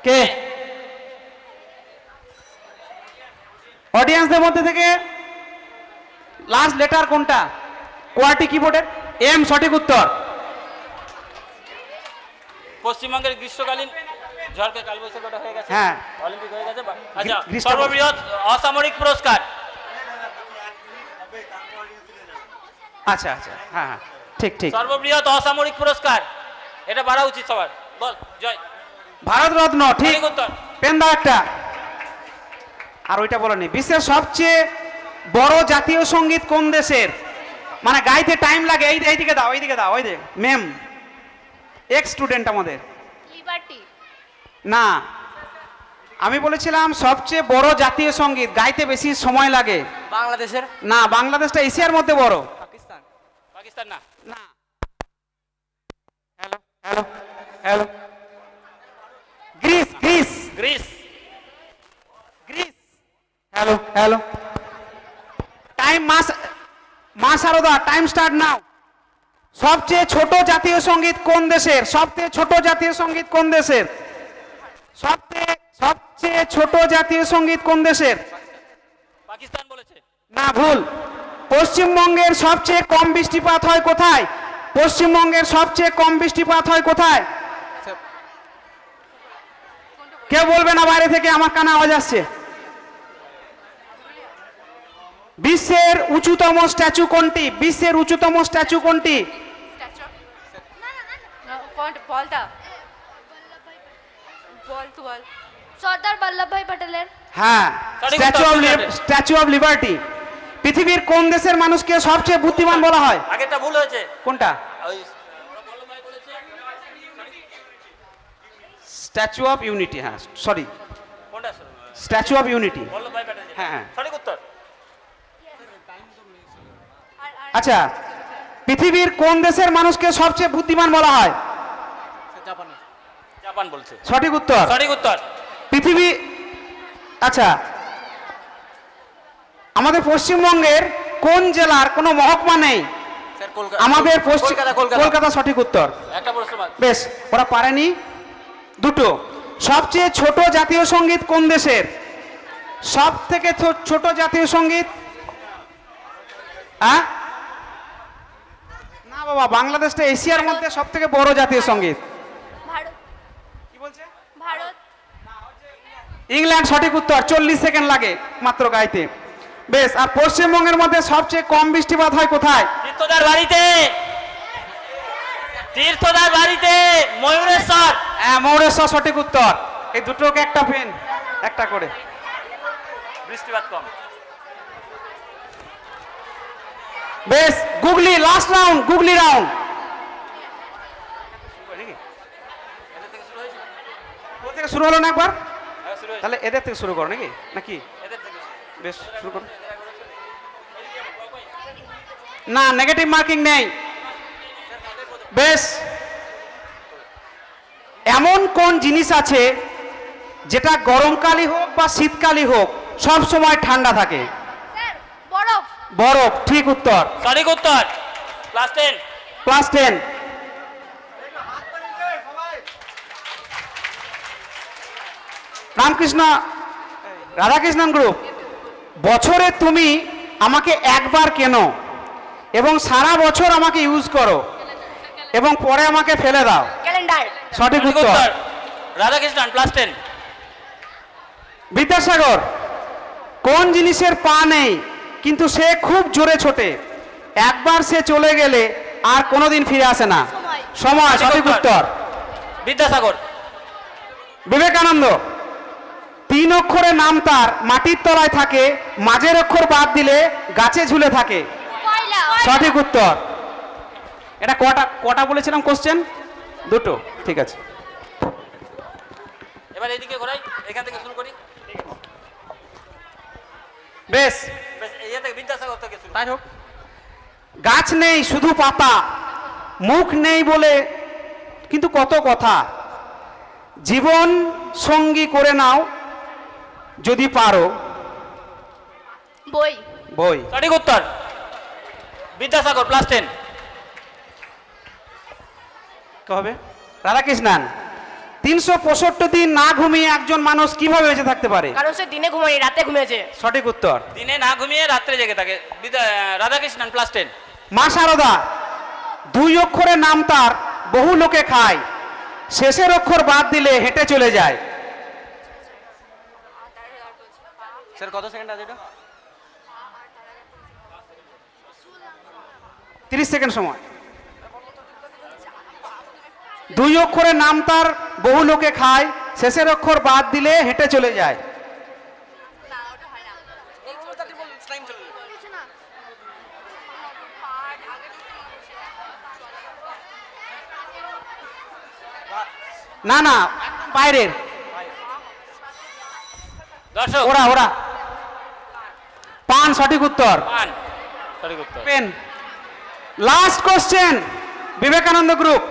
কে? অডিয়েন্সদের মধ্যে থেকে লাস্ট লেটার কোনটা কোয়ার্টি কিবোর্ডের? এম। সঠিক উত্তর। পশ্চিমবঙ্গের গ্রীষ্মকালীন ঝড়কে কালবৈশাখী ওটা হয়ে গেছে, হ্যাঁ। অলিম্পিক হয়ে গেছে। আচ্ছা, গ্রীষ্ম- সর্ববৃহৎ অসামরিক পুরস্কার। আচ্ছা আচ্ছা, হ্যাঁ হ্যাঁ, ঠিক ঠিক। সর্ববৃহৎ অসামরিক পুরস্কার, এটা বাড়া উচিত সবার। বল জয়। ভারতরত্ন, ঠিক। সঠিক উত্তর। পেন দাও একটা। আর ওইটা বলেনি। বিশ্বের সবচেয়ে বড় জাতীয় সঙ্গীত কোন দেশের? মানে গাইতে টাইম লাগে। এইদিকে দাও, এইদিকে দাও, ওই দে ম্যাম, এক্স স্টুডেন্ট আমাদের। লিবার্টি। না, আমি বলেছিলাম সবচেয়ে বড় জাতীয় সঙ্গীত, গাইতে বেশি সময় লাগে। বাংলাদেশের? না, বাংলাদেশটা এশিয়ার মধ্যে বড়। পাকিস্তান? পাকিস্তান না। না। Hello hello hello. Greece Greece Greece. Greece. Hello hello. Time মাস আরোদা, টাইম স্টার্ট নাও। সবচেয়ে ছোট জাতীয় সঙ্গীত কোন দেশের? সবচেয়ে ছোট জাতীয় সঙ্গীত কোন দেশের? সবচেয়ে ছোট জাতীয় সঙ্গীত কোন দেশের? পাকিস্তান বলেছে। না, ভুল। পশ্চিমবঙ্গের সবচেয়ে কম বৃষ্টিপাত হয় কোথায়? পশ্চিমবঙ্গের সবচেয়ে কম বৃষ্টিপাত হয় কোথায়? কেউ বলবে না বাইরে থেকে, আমার কানে আওয়াজ আসছে। বিশ্বের উঁচুতম স্ট্যাচু কোনটি? বিশ্বের উঁচুতম স্ট্যাচু কোনটি? বলটা বল তু বল। সর্দার বল্লভভাই পটেলের। হ্যাঁ, সঠিক স্ট্যাচু উত্তর, অফ বুঝলেন। Statue of liberty. পৃথিবীর কোন দেশের মানুষকে সবচেয়ে বুদ্ধিমান বলা হয়? আগেরটা ভুল হয়েছে। কোনটা? ওই স্ট্যাচু অফ ইউনিটি, হ্যাঁ সরি, কোনটা? Statue of unity. Vallabhbhai Patel. হ্যাঁ হ্যাঁ। সঠিক উত্তর। আচ্ছা, পৃথিবীর কোন দেশের মানুষকে সবচেয়ে বুদ্ধিমান বলা হয়? জাপান বলছে। সঠিক উত্তর। সঠিক উত্তর। পৃথিবী। আচ্ছা, আমাদের পশ্চিমবঙ্গের কোন জেলার কোনো মহকুমা নেই? আমাদের কলকাতা। সঠিক উত্তর। একটা প্রশ্ন বাদ। বেশ, ওরা পারেনি দুটো। সবচেয়ে ছোট জাতীয় সঙ্গীত কোন দেশের? সব থেকে ছোট জাতীয় সঙ্গীত? হ্যাঁ, না বাবা, বাংলাদেশটা এশিয়ার মধ্যে সব থেকে বড় জাতীয় সঙ্গীত। ভারত। কি বলছে? ভারত। ইংল্যান্ড। সঠিক উত্তর। 40 সেকেন্ড লাগে মাত্র গাইতে। বেশ, আর পশ্চিমবঙ্গের মধ্যে সবচেয়ে কম বৃষ্টিপাত হয় কোথায়? তীর্থদার বাড়িতে। তীর্থদার বাড়িতে, ময়ূরেশ্বর। হ্যাঁ, ময়ূরেশ্বর। সঠিক উত্তর। এই দুটোকে একটা পেন, একটা করে। বৃষ্টিপাত কম। বেশ, গুগলি লাস্ট রাউন্ড, গুগলি রাউন্ড। কোথা থেকে শুরু হলো না একবার? তাহলে এদের থেকে শুরু করো নাকি? নাকি বেশ, শুরু করো। না, নেগেটিভ মার্কিং নেই। বেশ, এমন কোন জিনিস আছে যেটা গরমকালই হোক বা শীতকালই হোক সব সময় ঠান্ডা থাকে? বরফ। বরফ। ঠিক উত্তর। সঠিক উত্তর। Class 10। Class 10। Ramakrishna Radhakrishnan group. বছরে তুমি আমাকে একবার কেনো এবং সারা বছর আমাকে ইউজ করো এবং পরে আমাকে ফেলে দাও। ক্যালেন্ডার। সঠিক উত্তর। রাধাকৃষ্ণন, ক্লাস 10। বিদ্যাসাগর। কোন জিনিসের পা নেই কিন্তু সে খুব জোরে ছোটে, একবার সে চলে গেলে আর কোনোদিন ফিরে আসে না? সময়। সঠিক উত্তর। বিদ্যাসাগর। বিবেকানন্দ। 3 অক্ষরের নাম তার, মাটির তলায় থাকে, মাঝের অক্ষর বাদ দিলে গাছে ঝুলে থাকে। কয়লা। সঠিক উত্তর। এটা কটা বলেছিলাম কোশ্চেন? দুটো। ঠিক আছে। এবার এইদিকে ঘোরাই, এখান থেকে শুরু করি। বেশ, এই থেকে বিদ্যাসাগর থেকে শুরু। তাই হোক। গাছ নেই শুধু পাতা, মুখ নেই বলে কিন্তু কত কথা, জীবন সঙ্গী করে নাও যদি পারো। বই। বই। সঠিক উত্তর। বিদ্যাসাগর, ক্লাস 10। কি হবে? রাধাকৃষ্ণন। 365 দিন না ঘুমিয়ে একজন মানুষ কিভাবে বেঁচে থাকতে পারে? কারণ সে দিনে ঘুমায়, রাতে ঘুমিয়েছে। সঠিক উত্তর। দিনে না ঘুমিয়ে রাত্রে জেগে থাকে। রাধাকৃষ্ণন, ক্লাস 10। মা শারদা। 2 অক্ষরের নাম তার, বহু লোকে খায়, শেষের অক্ষর বাদ দিলে হেঁটে চলে যায়। স্যার কত সেকেন্ড আছে এটা? 30 সেকেন্ড সময়। 2 অক্ষরের নাম তার বহু লোকে খায়, শেষের অক্ষর বাদ দিলে হেঁটে চলে যায়। না না, বাইরের দর্শক ওরা ওরা পান সঠিক উত্তর। পান সঠিক উত্তর। Pen. Last question, Vivekananda group.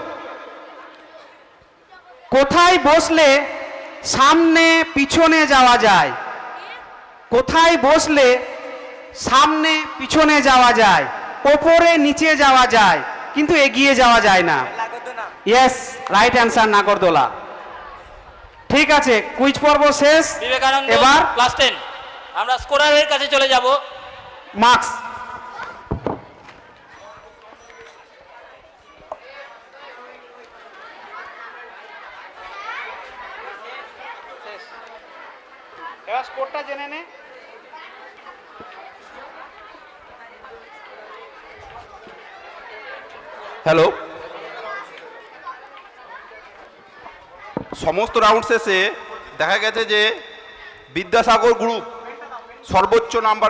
কোথায় বসলে সামনে পিছনে যাওয়া যায়? কোথায় বসলে সামনে পিছনে যাওয়া যায়, ওপরে নিচে যাওয়া যায়, কিন্তু এগিয়ে যাওয়া যায় না? ইয়েস, রাইট অ্যান্সার, নাগরদোলা। ঠিক আছে, কুইজ পর্ব শেষ। বিবেকানন্দ এবার ক্লাস 10 আমরা স্কোরারের কাছে চলে যাব। মার্কস। এবার স্কোরটা জেনে নে। হ্যালো, সমস্ত রাউন্ড শেষে দেখা গেছে যে বিদ্যাসাগর গ্রুপ সর্বোচ্চ নাম্বার